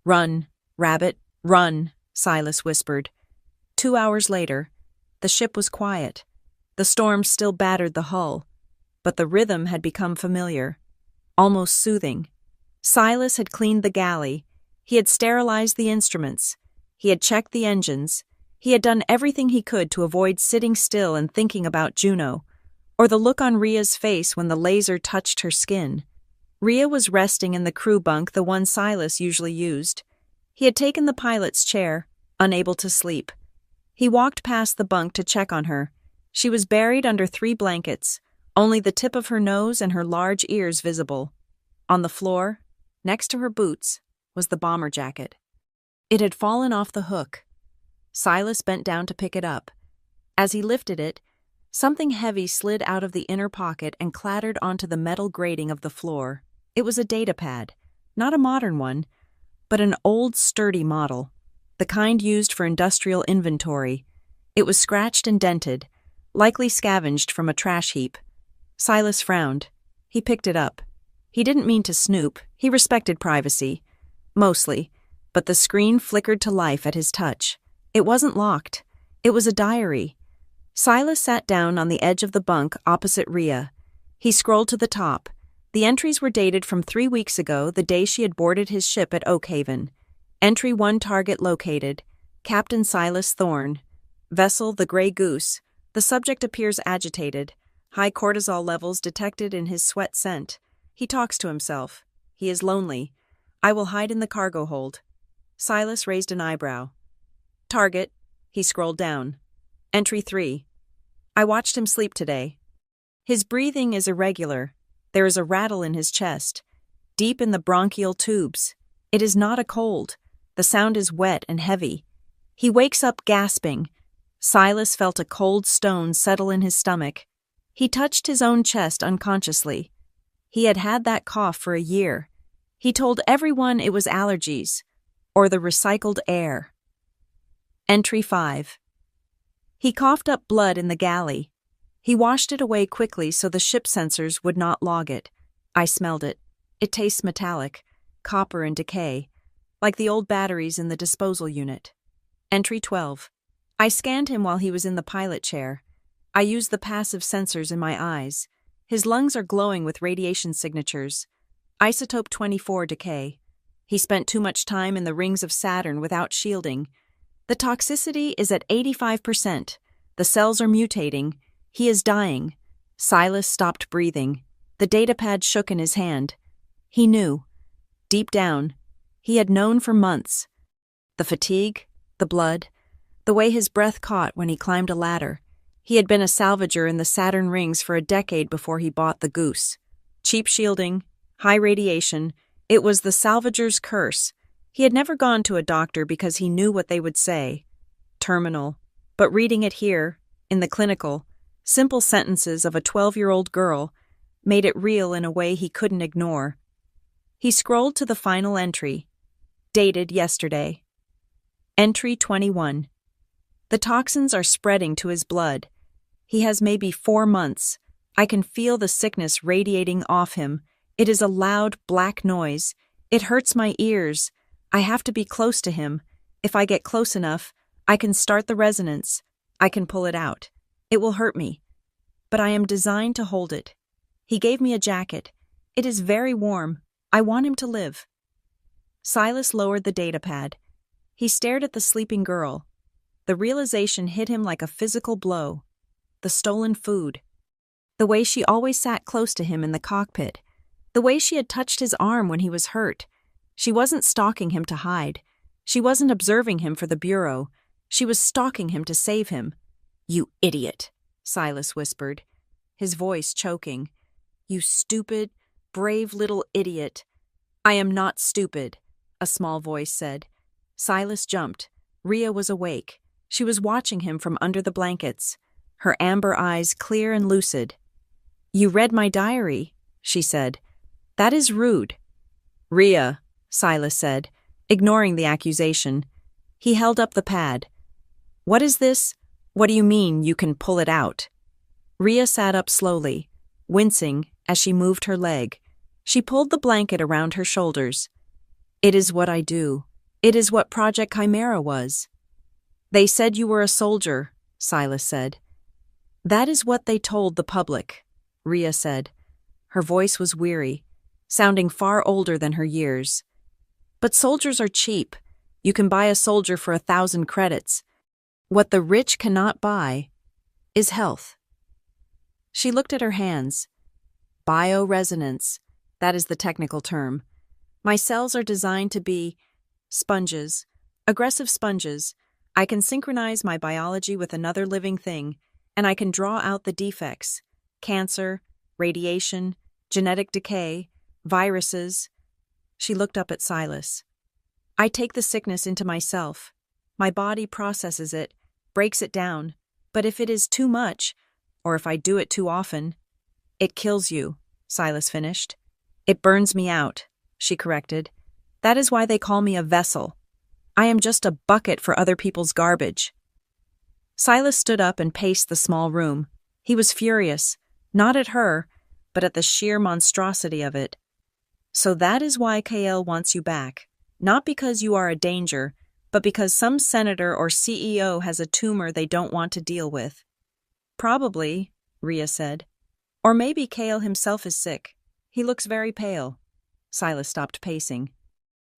Speaker 1: Run, Rabbit, run, Silas whispered. 2 hours later, the ship was quiet. The storm still battered the hull, but the rhythm had become familiar. Almost soothing. Silas had cleaned the galley. He had sterilized the instruments. He had checked the engines. He had done everything he could to avoid sitting still and thinking about Juno, or the look on Rhea's face when the laser touched her skin. Rhea was resting in the crew bunk, the one Silas usually used. He had taken the pilot's chair, unable to sleep. He walked past the bunk to check on her. She was buried under 3 blankets, only the tip of her nose and her large ears visible. On the floor, next to her boots, was the bomber jacket. It had fallen off the hook. Silas bent down to pick it up. As he lifted it, something heavy slid out of the inner pocket and clattered onto the metal grating of the floor. It was a data pad, not a modern one, but an old, sturdy model, the kind used for industrial inventory. It was scratched and dented, likely scavenged from a trash heap. Silas frowned. He picked it up. He didn't mean to snoop. He respected privacy. Mostly. But the screen flickered to life at his touch. It wasn't locked. It was a diary. Silas sat down on the edge of the bunk opposite Rhea. He scrolled to the top. The entries were dated from 3 weeks ago, the day she had boarded his ship at Oakhaven. Entry 1 target located. Captain Silas Thorne. Vessel the Grey Goose. The subject appears agitated. High cortisol levels detected in his sweat scent. He talks to himself. He is lonely. I will hide in the cargo hold. Silas raised an eyebrow. Target. He scrolled down. Entry 3. I watched him sleep today. His breathing is irregular. There is a rattle in his chest, deep in the bronchial tubes. It is not a cold. The sound is wet and heavy. He wakes up gasping. Silas felt a cold stone settle in his stomach. He touched his own chest unconsciously. He had had that cough for a year. He told everyone it was allergies, or the recycled air. Entry 5. He coughed up blood in the galley. He washed it away quickly so the ship sensors would not log it. I smelled it. It tastes metallic. copper and decay, like the old batteries in the disposal unit. Entry 12. I scanned him while he was in the pilot chair. I used the passive sensors in my eyes. His lungs are glowing with radiation signatures. Isotope 24 decay. He spent too much time in the rings of Saturn without shielding. The toxicity is at 85%. The cells are mutating. He is dying. Silas stopped breathing. The datapad shook in his hand. He knew. Deep down, he had known for months. The fatigue, the blood, the way his breath caught when he climbed a ladder. He had been a salvager in the Saturn rings for a decade before he bought the Goose. Cheap shielding, high radiation, it was the salvager's curse. He had never gone to a doctor because he knew what they would say. Terminal. But reading it here, in the clinical, simple sentences of a 12-year-old girl made it real in a way he couldn't ignore. He scrolled to the final entry. Dated yesterday. Entry 21. The toxins are spreading to his blood. He has maybe 4 months. I can feel the sickness radiating off him. It is a loud, black noise. It hurts my ears. I have to be close to him. If I get close enough, I can start the resonance. I can pull it out. It will hurt me. But I am designed to hold it. He gave me a jacket. It is very warm. I want him to live. Silas lowered the datapad. He stared at the sleeping girl. The realization hit him like a physical blow. The stolen food. The way she always sat close to him in the cockpit. The way she had touched his arm when he was hurt. She wasn't stalking him to hide. She wasn't observing him for the bureau. She was stalking him to save him. "You idiot," Silas whispered, his voice choking. "You stupid, brave little idiot." "I am not stupid," a small voice said. Silas jumped. Rhea was awake. She was watching him from under the blankets, her amber eyes clear and lucid. "You read my diary," she said. "That is rude." "Rhea," Silas said, ignoring the accusation. He held up the pad. "What is this? What do you mean you can pull it out?" Rhea sat up slowly, wincing as she moved her leg. She pulled the blanket around her shoulders. "It is what I do. It is what Project Chimera was." "They said you were a soldier," Silas said. "That is what they told the public," Rhea said. Her voice was weary, sounding far older than her years. "But soldiers are cheap. You can buy a soldier for 1,000 credits. What the rich cannot buy is health." She looked at her hands. Bioresonance, that is the technical term. My cells are designed to be sponges, aggressive sponges. I can synchronize my biology with another living thing, and I can draw out the defects, cancer, radiation, genetic decay, viruses. She looked up at Silas. "I take the sickness into myself. My body processes it, breaks it down, but if it is too much, or if I do it too often, it kills you," Silas finished. "It burns me out," she corrected. "That is why they call me a vessel. I am just a bucket for other people's garbage." Silas stood up and paced the small room. He was furious, not at her, but at the sheer monstrosity of it. "So that is why KL wants you back. Not because you are a danger, but because some senator or CEO has a tumor they don't want to deal with." "Probably," Rhea said. "Or maybe KL himself is sick. He looks very pale." Silas stopped pacing.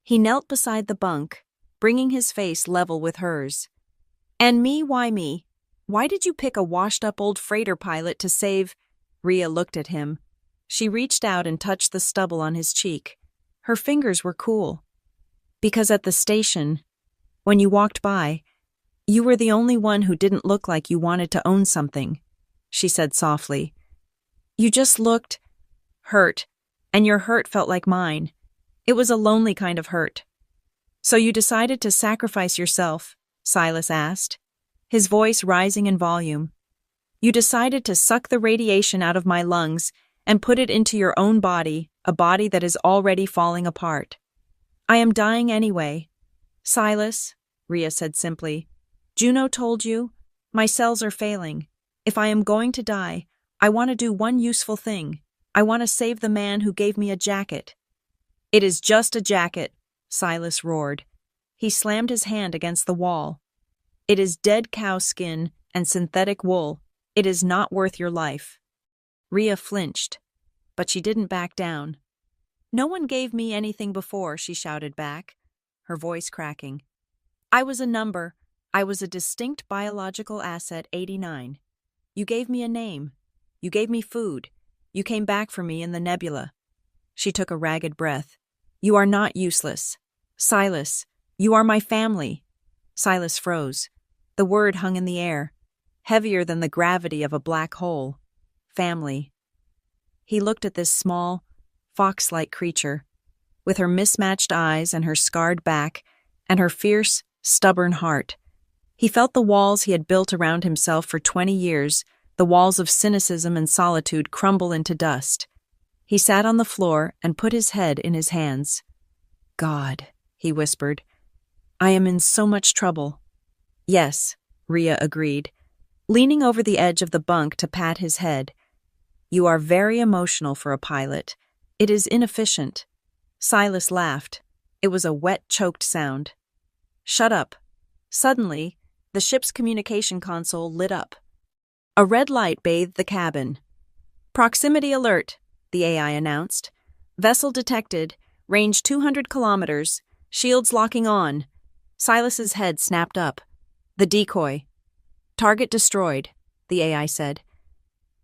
Speaker 1: He knelt beside the bunk, bringing his face level with hers. "And me, why me? Why did you pick a washed-up old freighter pilot to save—" Rhea looked at him. She reached out and touched the stubble on his cheek. Her fingers were cool. "Because at the station, when you walked by, you were the only one who didn't look like you wanted to own something," she said softly. "You just looked hurt, and your hurt felt like mine. It was a lonely kind of hurt." "So you decided to sacrifice yourself?" Silas asked, his voice rising in volume. "You decided to suck the radiation out of my lungs and put it into your own body, a body that is already falling apart." "I am dying anyway." "Silas," Rhea said simply, "Juno told you, my cells are failing. If I am going to die, I want to do one useful thing. I want to save the man who gave me a jacket." It is just a jacket, Silas roared. He slammed his hand against the wall. It is dead cow skin and synthetic wool. It is not worth your life. Rhea flinched, but she didn't back down. No one gave me anything before, she shouted back, her voice cracking. I was a number. I was a distinct biological asset 89. You gave me a name. You gave me food. You came back for me in the nebula. She took a ragged breath. You are not useless. Silas, you are my family. Silas froze. The word hung in the air, heavier than the gravity of a black hole. Family. He looked at this small, fox-like creature, with her mismatched eyes and her scarred back and her fierce, stubborn heart. He felt the walls he had built around himself for 20 years, the walls of cynicism and solitude, crumble into dust. He sat on the floor and put his head in his hands. God, he whispered, I am in so much trouble. Yes, Rhea agreed, leaning over the edge of the bunk to pat his head. You are very emotional for a pilot. It is inefficient. Silas laughed. It was a wet, choked sound. Shut up. Suddenly, the ship's communication console lit up. A red light bathed the cabin. Proximity alert, the AI announced. Vessel detected, range 200 kilometers, shields locking on. Silas's head snapped up. The decoy. Target destroyed, the AI said.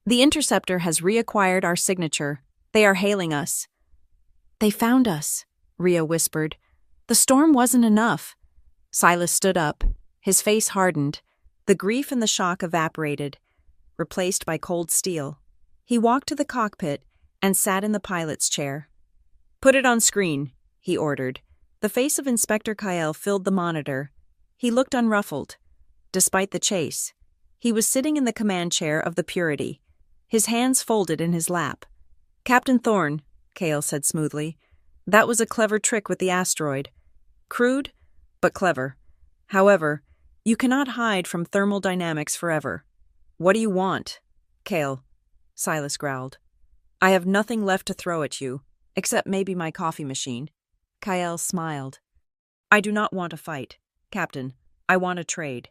Speaker 1: The interceptor has reacquired our signature. They are hailing us. They found us, Rhea whispered. The storm wasn't enough. Silas stood up. His face hardened. The grief and the shock evaporated, replaced by cold steel. He walked to the cockpit and sat in the pilot's chair. Put it on screen, he ordered. The face of Inspector Kyle filled the monitor. He looked unruffled. Despite the chase, he was sitting in the command chair of the Purity, his hands folded in his lap. Captain Thorne, Kale said smoothly, that was a clever trick with the asteroid. Crude, but clever. However, you cannot hide from thermal dynamics forever. What do you want? Kale, Silas growled. I have nothing left to throw at you, except maybe my coffee machine. Kyle smiled. I do not want a fight, Captain. I want a trade.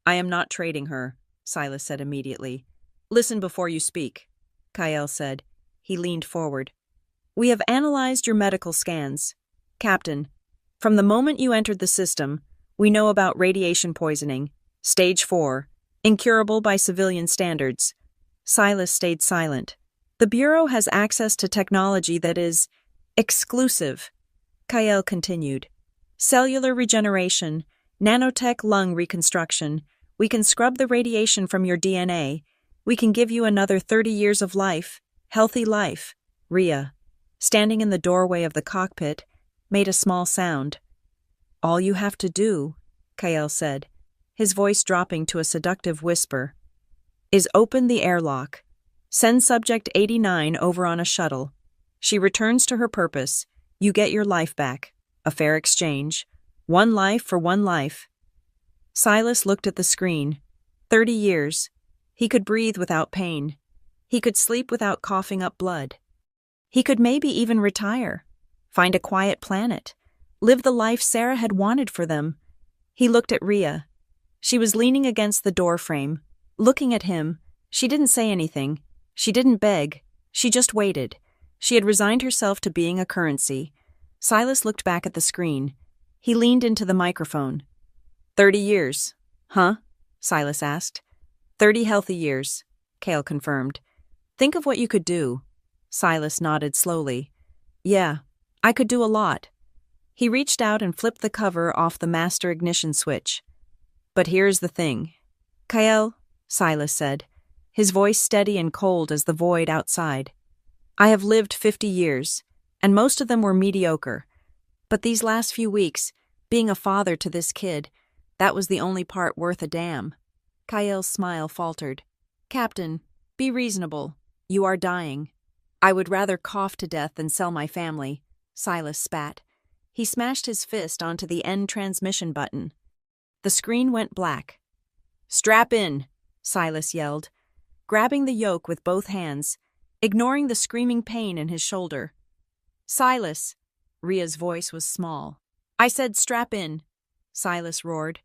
Speaker 1: I am not trading her, Silas said immediately. Listen before you speak, Kyle said. He leaned forward. We have analyzed your medical scans. Captain, from the moment you entered the system, we know about radiation poisoning, stage 4, incurable by civilian standards. Silas stayed silent. The Bureau has access to technology that is exclusive. Kyle continued. Cellular regeneration, nanotech lung reconstruction. We can scrub the radiation from your DNA. We can give you another 30 years of life, healthy life. Rhea, standing in the doorway of the cockpit, made a small sound. All you have to do, Kyle said, his voice dropping to a seductive whisper, is open the airlock. Send Subject 89 over on a shuttle. She returns to her purpose. You get your life back. A fair exchange. 1 life for 1 life. Silas looked at the screen. 30 years. He could breathe without pain. He could sleep without coughing up blood. He could maybe even retire. Find a quiet planet. Live the life Sarah had wanted for them. He looked at Rhea. She was leaning against the doorframe, looking at him. She didn't say anything. She didn't beg. She just waited. She had resigned herself to being a currency. Silas looked back at the screen. He leaned into the microphone. 30 years. Huh? Silas asked. 30 healthy years, Kale confirmed. Think of what you could do. Silas nodded slowly. Yeah, I could do a lot. He reached out and flipped the cover off the master ignition switch. But here's the thing. Kyle, Silas said, his voice steady and cold as the void outside. I have lived 50 years, and most of them were mediocre. But these last few weeks, being a father to this kid, that was the only part worth a damn. Kyle's smile faltered. Captain, be reasonable. You are dying. I would rather cough to death than sell my family, Silas spat. He smashed his fist onto the end transmission button. The screen went black. Strap in, Silas yelled, grabbing the yoke with both hands, ignoring the screaming pain in his shoulder. Silas, Ria's voice was small. I said strap in, Silas roared.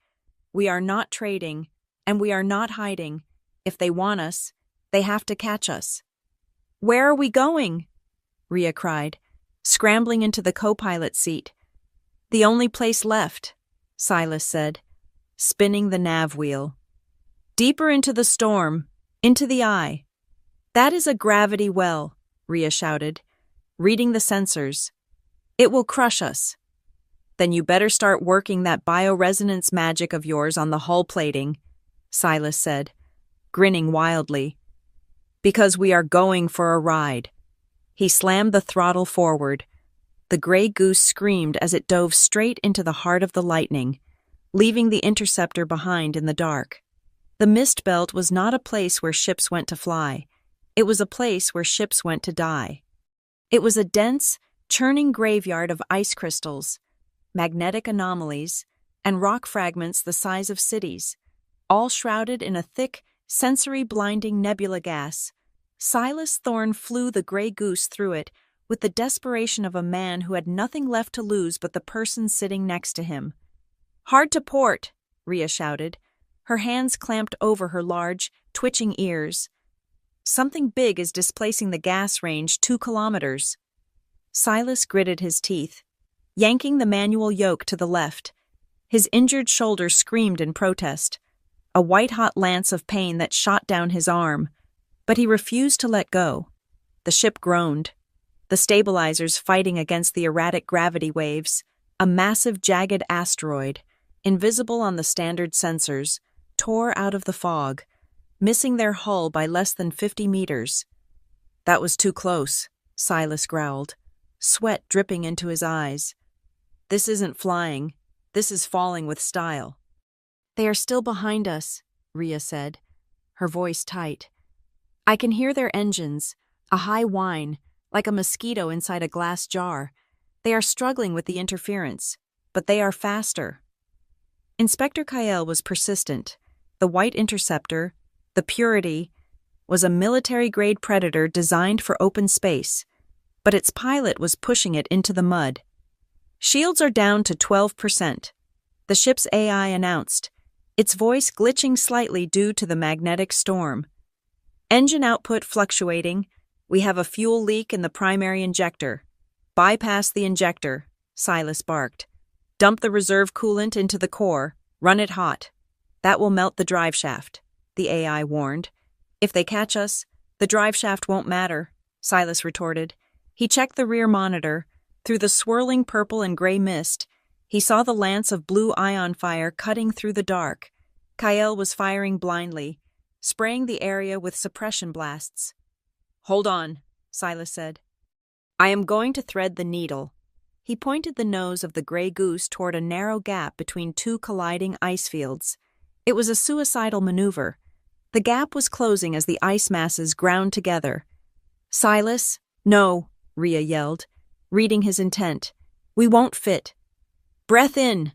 Speaker 1: We are not trading, and we are not hiding. If they want us, they have to catch us. Where are we going? Ria cried, scrambling into the co-pilot seat. The only place left, Silas said, spinning the nav wheel. Deeper into the storm, into the eye. That is a gravity well, Ria shouted, reading the sensors. It will crush us. Then you better start working that bioresonance magic of yours on the hull plating, Silas said, grinning wildly. Because we are going for a ride. He slammed the throttle forward. The gray goose screamed as it dove straight into the heart of the lightning, leaving the interceptor behind in the dark. The mist belt was not a place where ships went to fly. It was a place where ships went to die. It was a dense, churning graveyard of ice crystals, magnetic anomalies, and rock fragments the size of cities, all shrouded in a thick, sensory-blinding nebula gas. Silas Thorne flew the gray goose through it with the desperation of a man who had nothing left to lose but the person sitting next to him. Hard to port, Ria shouted, her hands clamped over her large, twitching ears. Something big is displacing the gas range 2 kilometers. Silas gritted his teeth, yanking the manual yoke to the left. His injured shoulder screamed in protest, a white-hot lance of pain that shot down his arm, but he refused to let go. The ship groaned, the stabilizers fighting against the erratic gravity waves. A massive jagged asteroid, invisible on the standard sensors, tore out of the fog, missing their hull by less than 50 meters. That was too close, Silas growled, sweat dripping into his eyes. This isn't flying, this is falling with style. They are still behind us, Ria said, her voice tight. I can hear their engines, a high whine, like a mosquito inside a glass jar. They are struggling with the interference, but they are faster. Inspector Kyle was persistent. The White Interceptor, the Purity, was a military-grade predator designed for open space, but its pilot was pushing it into the mud. Shields are down to 12%, the ship's AI announced, its voice glitching slightly due to the magnetic storm. Engine output fluctuating. We have a fuel leak in the primary injector. Bypass the injector, Silas barked. Dump the reserve coolant into the core. Run it hot. That will melt the drive shaft, the AI warned. If they catch us, the drive shaft won't matter, Silas retorted. He checked the rear monitor. Through the swirling purple and gray mist, he saw the lance of blue ion fire cutting through the dark. Kyle was firing blindly, spraying the area with suppression blasts. Hold on, Silas said. I am going to thread the needle. He pointed the nose of the gray goose toward a narrow gap between 2 colliding ice fields. It was a suicidal maneuver. The gap was closing as the ice masses ground together. Silas, no, Ria yelled, reading his intent. We won't fit. Breath in,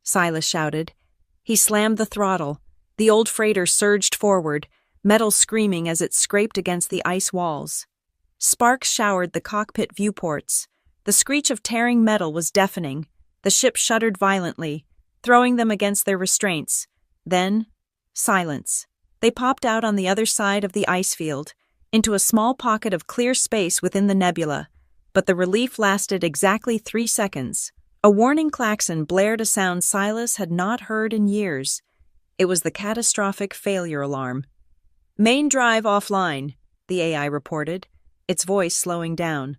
Speaker 1: Silas shouted. He slammed the throttle. The old freighter surged forward, metal screaming as it scraped against the ice walls. Sparks showered the cockpit viewports. The screech of tearing metal was deafening. The ship shuddered violently, throwing them against their restraints. Then, silence. They popped out on the other side of the ice field, into a small pocket of clear space within the nebula, but the relief lasted exactly 3 seconds. A warning klaxon blared a sound Silas had not heard in years. It was the catastrophic failure alarm. Main drive offline, the AI reported, its voice slowing down.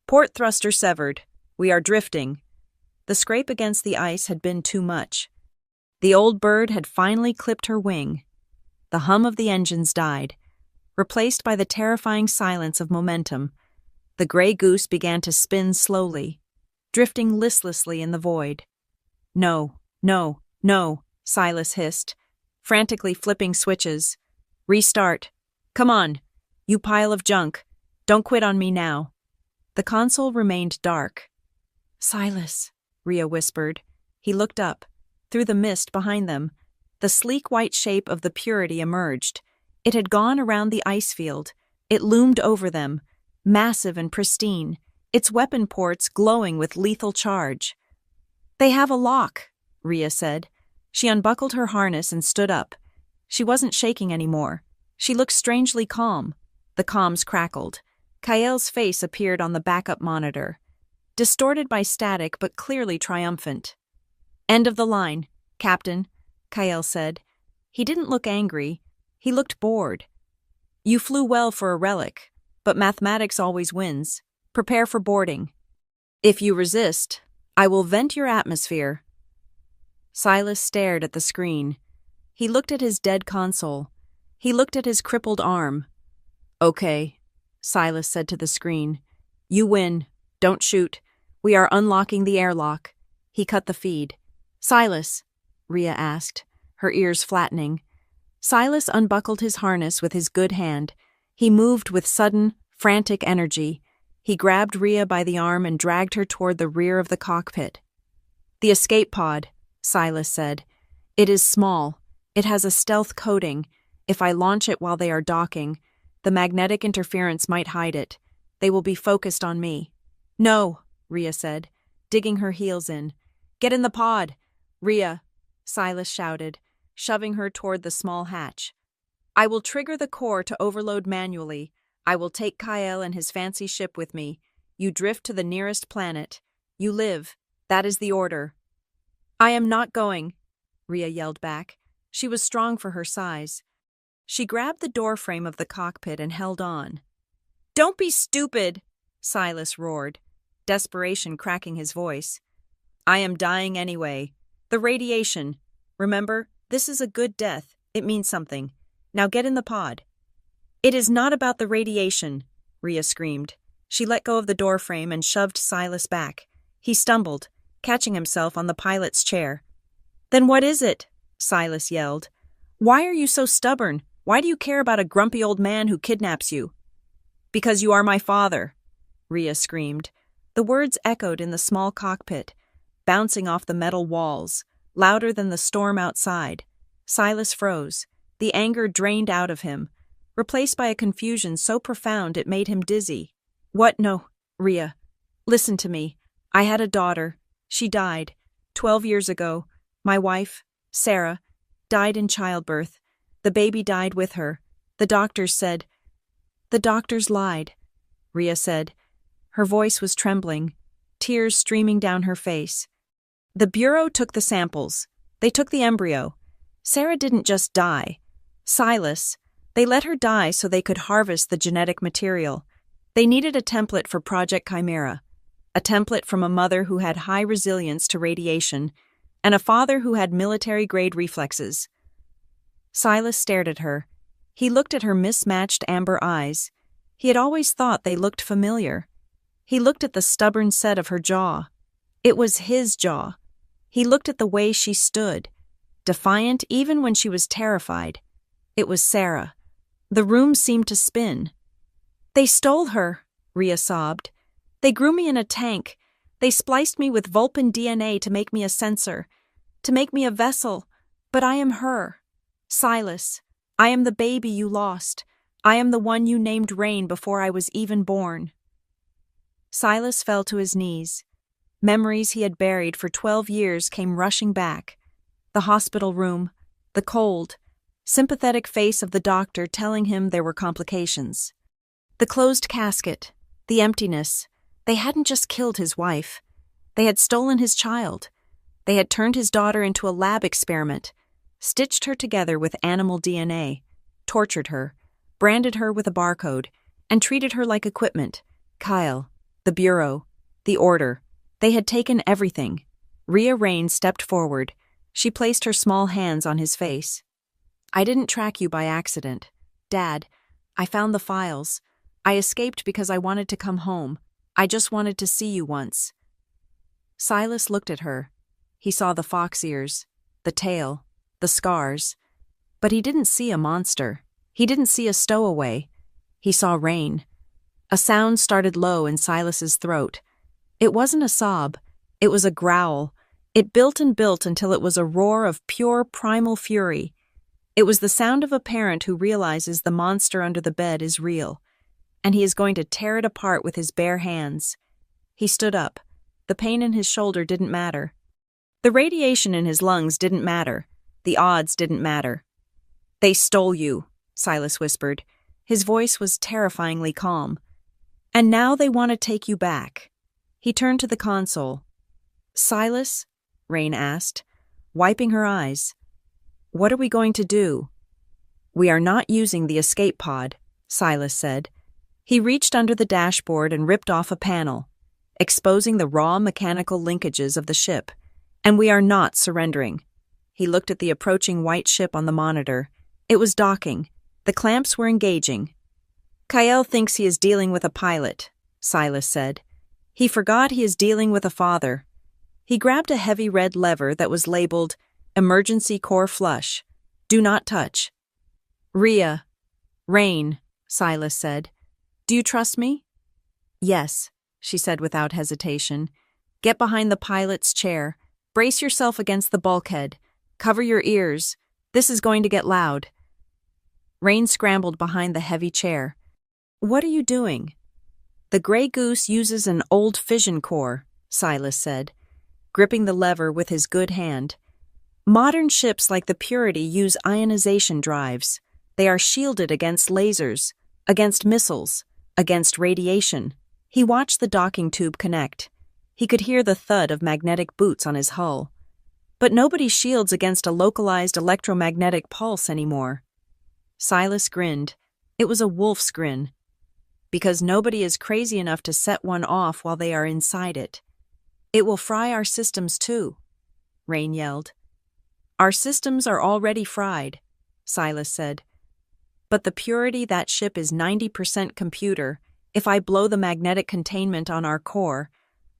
Speaker 1: Port thruster severed. We are drifting. The scrape against the ice had been too much. The old bird had finally clipped her wing. The hum of the engines died, replaced by the terrifying silence of momentum. The gray goose began to spin slowly, drifting listlessly in the void. No, no, no, Silas hissed, frantically flipping switches. Restart. Come on, you pile of junk. Don't quit on me now. The console remained dark. Silas, Ria whispered. He looked up. Through the mist behind them, the sleek white shape of the Purity emerged. It had gone around the ice field. It loomed over them, massive and pristine, its weapon ports glowing with lethal charge. "They have a lock," Rhea said. She unbuckled her harness and stood up. She wasn't shaking anymore. She looked strangely calm. The comms crackled. Kael's face appeared on the backup monitor. Distorted by static but clearly triumphant. "End of the line, Captain," Kael said. He didn't look angry. He looked bored. "You flew well for a relic, but mathematics always wins. Prepare for boarding. If you resist, I will vent your atmosphere." Silas stared at the screen. He looked at his dead console. He looked at his crippled arm. "Okay," Silas said to the screen. "You win. Don't shoot. We are unlocking the airlock." He cut the feed. "Silas?" Rhea asked, her ears flattening. Silas unbuckled his harness with his good hand. He moved with sudden, frantic energy. He grabbed Rhea by the arm and dragged her toward the rear of the cockpit. "The escape pod," Silas said. "It is small. It has a stealth coating. If I launch it while they are docking, the magnetic interference might hide it. They will be focused on me." "No," Rhea said, digging her heels in. "Get in the pod." "Rhea," Silas shouted, shoving her toward the small hatch. "I will trigger the core to overload manually. I will take Kael and his fancy ship with me. You drift to the nearest planet. You live. That is the order." "I am not going," Rhea yelled back. She was strong for her size. She grabbed the doorframe of the cockpit and held on. "Don't be stupid," Silas roared, desperation cracking his voice. "I am dying anyway. The radiation. Remember, this is a good death. It means something. Now get in the pod." "It is not about the radiation," Rhea screamed. She let go of the doorframe and shoved Silas back. He stumbled, catching himself on the pilot's chair. "Then what is it?" Silas yelled. "Why are you so stubborn? Why do you care about a grumpy old man who kidnaps you?" "Because you are my father," Rhea screamed. The words echoed in the small cockpit, bouncing off the metal walls, louder than the storm outside. Silas froze. The anger drained out of him, replaced by a confusion so profound it made him dizzy. "What? No, Rhea. Listen to me. I had a daughter. She died 12 years ago. My wife, Sarah, died in childbirth. The baby died with her. The doctors said—" "The doctors lied," Rhea said. Her voice was trembling, tears streaming down her face. "The Bureau took the samples. They took the embryo. Sarah didn't just die. Silas, they let her die so they could harvest the genetic material. They needed a template for Project Chimera, a template from a mother who had high resilience to radiation, and a father who had military-grade reflexes." Silas stared at her. He looked at her mismatched amber eyes. He had always thought they looked familiar. He looked at the stubborn set of her jaw. It was his jaw. He looked at the way she stood, defiant even when she was terrified. It was Sarah. The room seemed to spin. "They stole her," Rhea sobbed. "They grew me in a tank. They spliced me with Vulpan DNA to make me a sensor, to make me a vessel. But I am her. Silas, I am the baby you lost. I am the one you named Rain before I was even born." Silas fell to his knees. Memories he had buried for 12 years came rushing back. The hospital room, the cold, sympathetic face of the doctor telling him there were complications. The closed casket, the emptiness. They hadn't just killed his wife. They had stolen his child. They had turned his daughter into a lab experiment, stitched her together with animal DNA, tortured her, branded her with a barcode, and treated her like equipment. Kyle, the Bureau, the Order. They had taken everything. Rhea Rain stepped forward. She placed her small hands on his face. "I didn't track you by accident. Dad, I found the files. I escaped because I wanted to come home. I just wanted to see you once." Silas looked at her. He saw the fox ears, the tail, the scars. But he didn't see a monster. He didn't see a stowaway. He saw Rain. A sound started low in Silas's throat. It wasn't a sob. It was a growl. It built and built until it was a roar of pure primal fury. It was the sound of a parent who realizes the monster under the bed is real, and he is going to tear it apart with his bare hands. He stood up. The pain in his shoulder didn't matter. The radiation in his lungs didn't matter. The odds didn't matter. "They stole you," Silas whispered. His voice was terrifyingly calm. "And now they want to take you back." He turned to the console. "Silas?" Rain asked, wiping her eyes. "What are we going to do?" "We are not using the escape pod," Silas said. He reached under the dashboard and ripped off a panel, exposing the raw mechanical linkages of the ship. "And we are not surrendering." He looked at the approaching white ship on the monitor. It was docking. The clamps were engaging. "Kyle thinks he is dealing with a pilot," Silas said. "He forgot he is dealing with a father." He grabbed a heavy red lever that was labeled Emergency Core Flush. "Do not touch." Rain, Silas said. "Do you trust me?" "Yes," she said without hesitation. "Get behind the pilot's chair. Brace yourself against the bulkhead. Cover your ears. This is going to get loud." Rain scrambled behind the heavy chair. "What are you doing?" "The Grey Goose uses an old fission core," Silas said, gripping the lever with his good hand. "Modern ships like the Purity use ionization drives. They are shielded against lasers, against missiles, against radiation." He watched the docking tube connect. He could hear the thud of magnetic boots on his hull. But nobody shields against a localized electromagnetic pulse anymore. Silas grinned. It was a wolf's grin. "Because nobody is crazy enough to set one off while they are inside it. It will fry our systems too," Rain yelled. "Our systems are already fried," Silas said. "But the Purity, that ship is 90% computer. If I blow the magnetic containment on our core,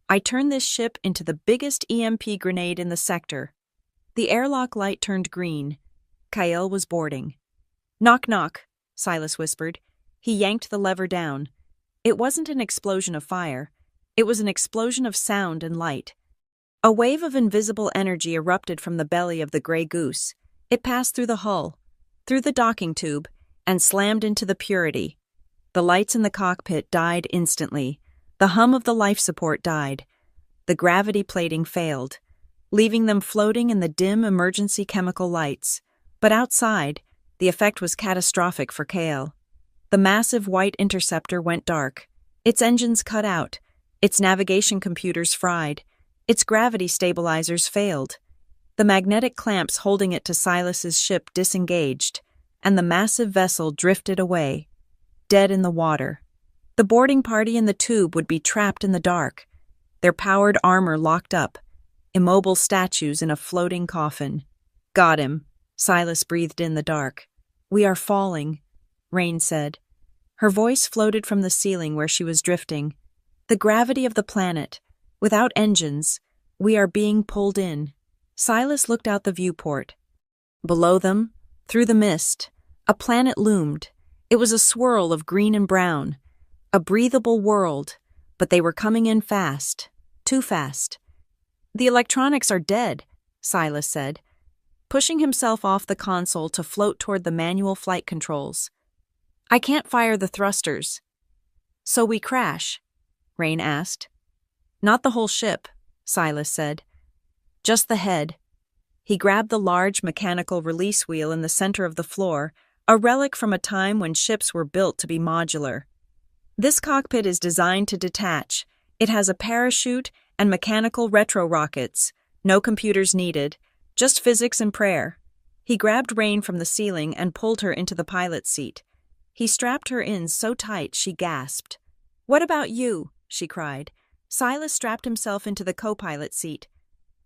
Speaker 1: I turn this ship into the biggest EMP grenade in the sector." The airlock light turned green. Kyle was boarding. "Knock, knock," Silas whispered. He yanked the lever down. It wasn't an explosion of fire. It was an explosion of sound and light. A wave of invisible energy erupted from the belly of the Grey Goose. It passed through the hull, through the docking tube, and slammed into the Purity. The lights in the cockpit died instantly. The hum of the life support died. The gravity plating failed, leaving them floating in the dim emergency chemical lights. But outside, the effect was catastrophic for Kale. The massive white interceptor went dark. Its engines cut out. Its navigation computers fried. Its gravity stabilizers failed. The magnetic clamps holding it to Silas's ship disengaged, and the massive vessel drifted away, dead in the water. The boarding party in the tube would be trapped in the dark, their powered armor locked up, immobile statues in a floating coffin. "Got him," Silas breathed in the dark. "We are falling," Rain said. Her voice floated from the ceiling where she was drifting. "The gravity of the planet. Without engines, we are being pulled in." Silas looked out the viewport. Below them, through the mist, a planet loomed. It was a swirl of green and brown. A breathable world, but they were coming in fast. Too fast. "The electronics are dead," Silas said, pushing himself off the console to float toward the manual flight controls. "I can't fire the thrusters." "So we crash?" Rain asked. "Not the whole ship," Silas said. "Just the head." He grabbed the large mechanical release wheel in the center of the floor, a relic from a time when ships were built to be modular. "This cockpit is designed to detach. It has a parachute and mechanical retro-rockets. No computers needed. Just physics and prayer." He grabbed Rain from the ceiling and pulled her into the pilot's seat. He strapped her in so tight she gasped. "What about you?" she cried. Silas strapped himself into the co-pilot seat.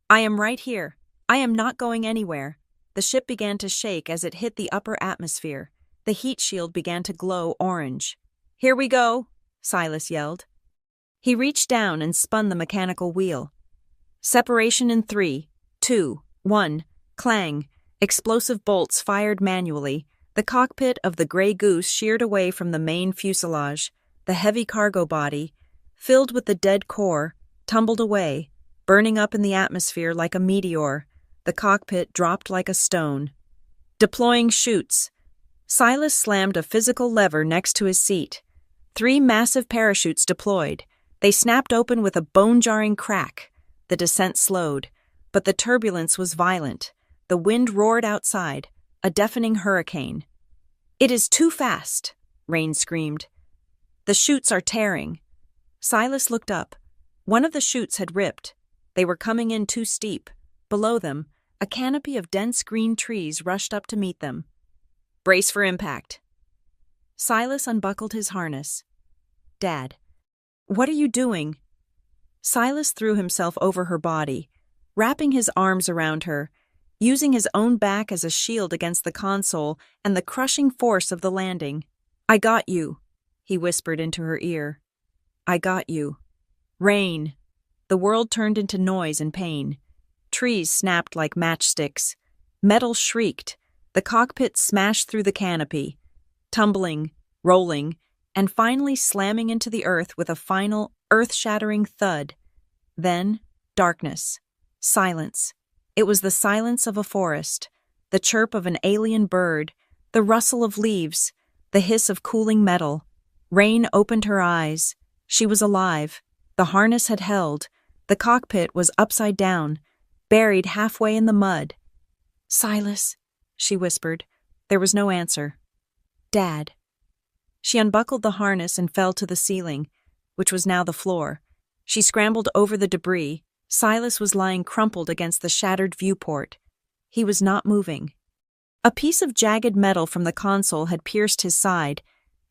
Speaker 1: "I am right here. I am not going anywhere." The ship began to shake as it hit the upper atmosphere. The heat shield began to glow orange. "Here we go," Silas yelled. He reached down and spun the mechanical wheel. Separation in 3, 2, 1. Clang. Explosive bolts fired manually. The cockpit of the Grey Goose sheared away from the main fuselage. The heavy cargo body, filled with the dead core, tumbled away, burning up in the atmosphere like a meteor. The cockpit dropped like a stone. Deploying chutes. Silas slammed a physical lever next to his seat. 3 massive parachutes deployed. They snapped open with a bone-jarring crack. The descent slowed, but the turbulence was violent. The wind roared outside, a deafening hurricane. "It is too fast," Rain screamed. "The chutes are tearing." Silas looked up. One of the chutes had ripped. They were coming in too steep. Below them, a canopy of dense green trees rushed up to meet them. "Brace for impact." Silas unbuckled his harness. "Dad, what are you doing?" Silas threw himself over her body, wrapping his arms around her, using his own back as a shield against the console and the crushing force of the landing. "I got you," he whispered into her ear. "I got you." Rain. The world turned into noise and pain. Trees snapped like matchsticks. Metal shrieked. The cockpit smashed through the canopy, tumbling, rolling, and finally slamming into the earth with a final, earth-shattering thud. Then, darkness. Silence. It was the silence of a forest, the chirp of an alien bird, the rustle of leaves, the hiss of cooling metal. Rain opened her eyes. She was alive. The harness had held. The cockpit was upside down, buried halfway in the mud. "Silas," she whispered. There was no answer. "Dad." She unbuckled the harness and fell to the ceiling, which was now the floor. She scrambled over the debris. Silas was lying crumpled against the shattered viewport. He was not moving. A piece of jagged metal from the console had pierced his side.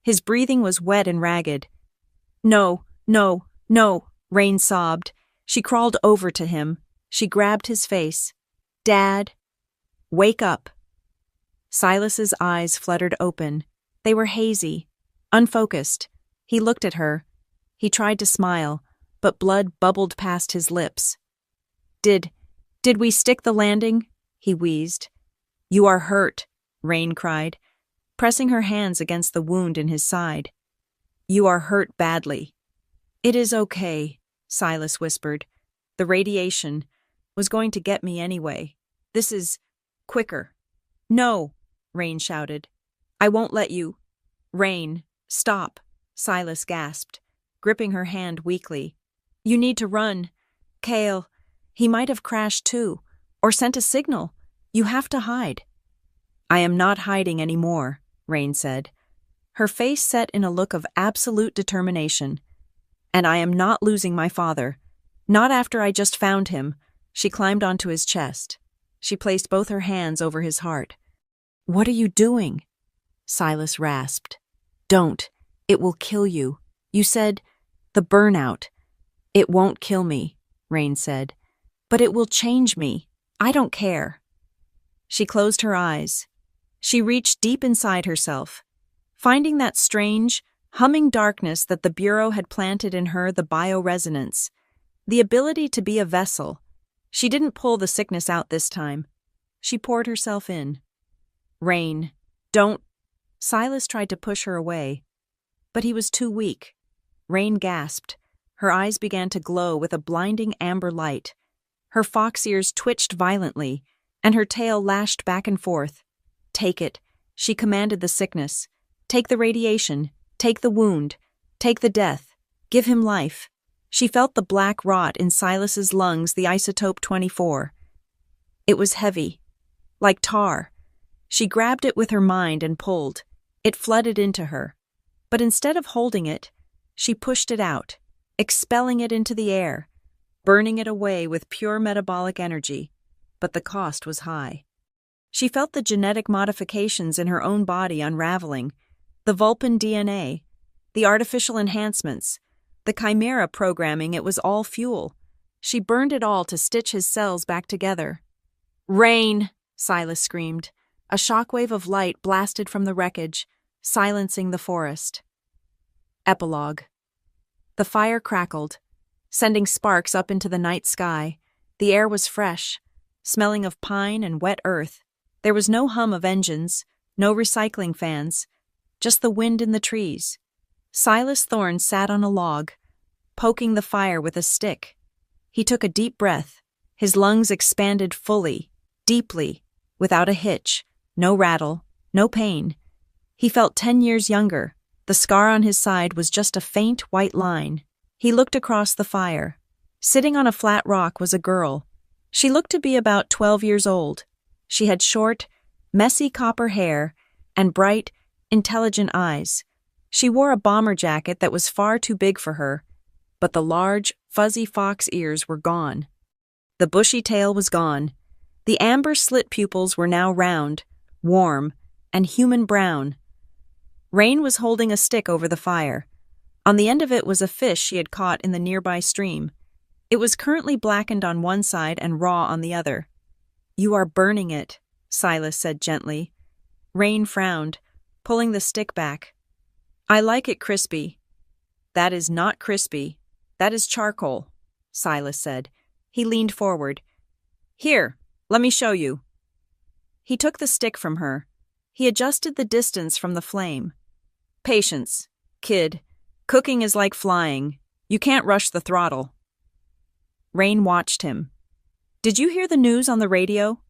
Speaker 1: His breathing was wet and ragged. "No, no, no," Rain sobbed. She crawled over to him. She grabbed his face. "Dad, wake up." Silas's eyes fluttered open. They were hazy, unfocused. He looked at her. He tried to smile, but blood bubbled past his lips. Did we stick the landing?" he wheezed. "You are hurt," Rain cried, pressing her hands against the wound in his side. "You are hurt badly." "It is okay," Silas whispered. "The radiation was going to get me anyway. This is quicker." "No," Rain shouted. "I won't let you." "Rain, stop," Silas gasped, gripping her hand weakly. "You need to run. Cale, he might have crashed too, or sent a signal. You have to hide." "I am not hiding anymore," Rain said. Her face set in a look of absolute determination. "And I am not losing my father. Not after I just found him." She climbed onto his chest. She placed both her hands over his heart. "What are you doing?" Silas rasped. "Don't. It will kill you. You said, the burnout." "It won't kill me," Rain said. "But it will change me. I don't care." She closed her eyes. She reached deep inside herself, finding that strange, humming darkness that the Bureau had planted in her, the bioresonance, the ability to be a vessel. She didn't pull the sickness out this time. She poured herself in. "Rain, don't." Silas tried to push her away, but he was too weak. Rain gasped. Her eyes began to glow with a blinding amber light. Her fox ears twitched violently, and her tail lashed back and forth. "Take it," she commanded the sickness. "Take the radiation. Take the wound. Take the death. Give him life." She felt the black rot in Silas's lungs, the isotope 24. It was heavy, like tar. She grabbed it with her mind and pulled. It flooded into her. But instead of holding it, she pushed it out, expelling it into the air, burning it away with pure metabolic energy. But the cost was high. She felt the genetic modifications in her own body unraveling, the Vulpan DNA, the artificial enhancements, the chimera programming. It was all fuel. She burned it all to stitch his cells back together. "Rain!" Silas screamed. A shockwave of light blasted from the wreckage, silencing the forest. Epilogue. The fire crackled, sending sparks up into the night sky. The air was fresh, smelling of pine and wet earth. There was no hum of engines, no recycling fans, just the wind in the trees. Silas Thorne sat on a log, poking the fire with a stick. He took a deep breath. His lungs expanded fully, deeply, without a hitch, no rattle, no pain. He felt 10 years younger. The scar on his side was just a faint white line. He looked across the fire. Sitting on a flat rock was a girl. She looked to be about 12 years old. She had short, messy copper hair and bright, intelligent eyes. She wore a bomber jacket that was far too big for her, but the large, fuzzy fox ears were gone. The bushy tail was gone. The amber slit pupils were now round, warm, and human brown. Rain was holding a stick over the fire. On the end of it was a fish she had caught in the nearby stream. It was currently blackened on one side and raw on the other. "You are burning it," Silas said gently. Rain frowned, pulling the stick back. "I like it crispy." "That is not crispy. That is charcoal," Silas said. He leaned forward. "Here, let me show you." He took the stick from her. He adjusted the distance from the flame. "Patience, kid. Cooking is like flying. You can't rush the throttle." Rain watched him. "Did you hear the news on the radio?"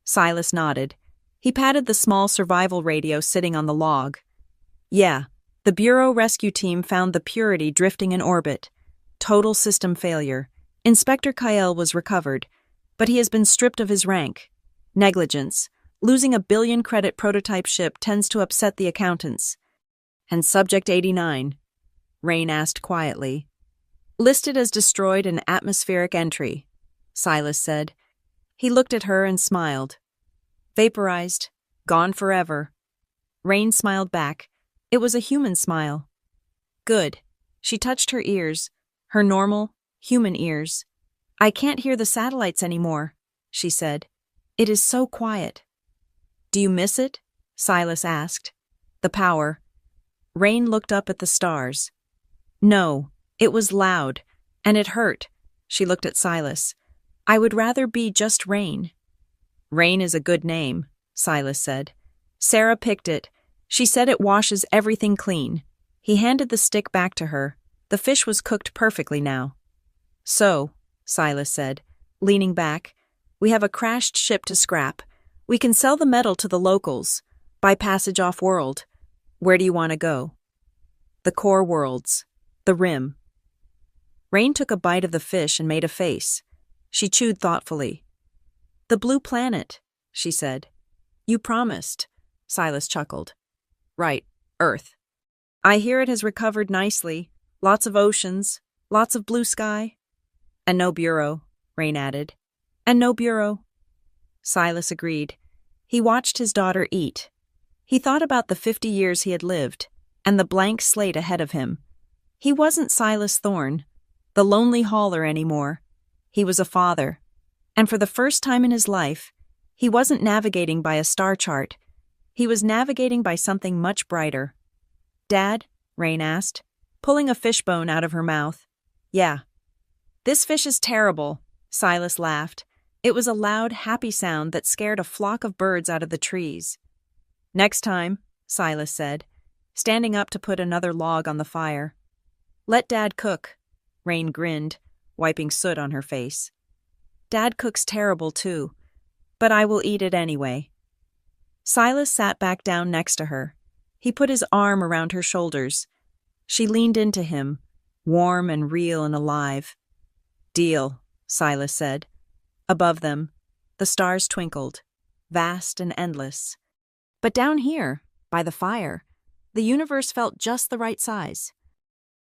Speaker 1: Silas nodded. He patted the small survival radio sitting on the log. "Yeah, the Bureau rescue team found the Purity drifting in orbit. Total system failure. Inspector Kyle was recovered, but he has been stripped of his rank. Negligence. Losing a billion-credit prototype ship tends to upset the accountants." "And Subject 89?" Rain asked quietly. "Listed as destroyed in atmospheric entry," Silas said. He looked at her and smiled. "Vaporized. Gone forever." Rain smiled back. It was a human smile. "Good." She touched her ears, her normal, human ears. "I can't hear the satellites anymore," she said. "It is so quiet." "Do you miss it?" Silas asked. "The power." Rain looked up at the stars. "No, it was loud, and it hurt." She looked at Silas. "I would rather be just Rain." "Rain is a good name," Silas said. "Sarah picked it. She said it washes everything clean." He handed the stick back to her. The fish was cooked perfectly now. "So," Silas said, leaning back, "we have a crashed ship to scrap. We can sell the metal to the locals, buy passage off-world. Where do you want to go?" "The core worlds. The Rim." Rain took a bite of the fish and made a face. She chewed thoughtfully. "The blue planet," she said. "You promised," Silas chuckled. "Right, Earth. I hear it has recovered nicely. Lots of oceans, lots of blue sky." "And no bureau," Rain added. "And no bureau." Silas agreed. He watched his daughter eat. He thought about the 50 years he had lived, and the blank slate ahead of him. He wasn't Silas Thorne, the lonely hauler anymore. He was a father. And for the first time in his life, he wasn't navigating by a star chart. He was navigating by something much brighter. "Dad?" Rain asked, pulling a fishbone out of her mouth. "Yeah." "This fish is terrible," Silas laughed. It was a loud, happy sound that scared a flock of birds out of the trees. "Next time," Silas said, standing up to put another log on the fire. "Let Dad cook." Rain grinned, wiping soot on her face. "Dad cooks terrible too, but I will eat it anyway." Silas sat back down next to her. He put his arm around her shoulders. She leaned into him, warm and real and alive. "Deal," Silas said. Above them, the stars twinkled, vast and endless. But down here, by the fire, the universe felt just the right size.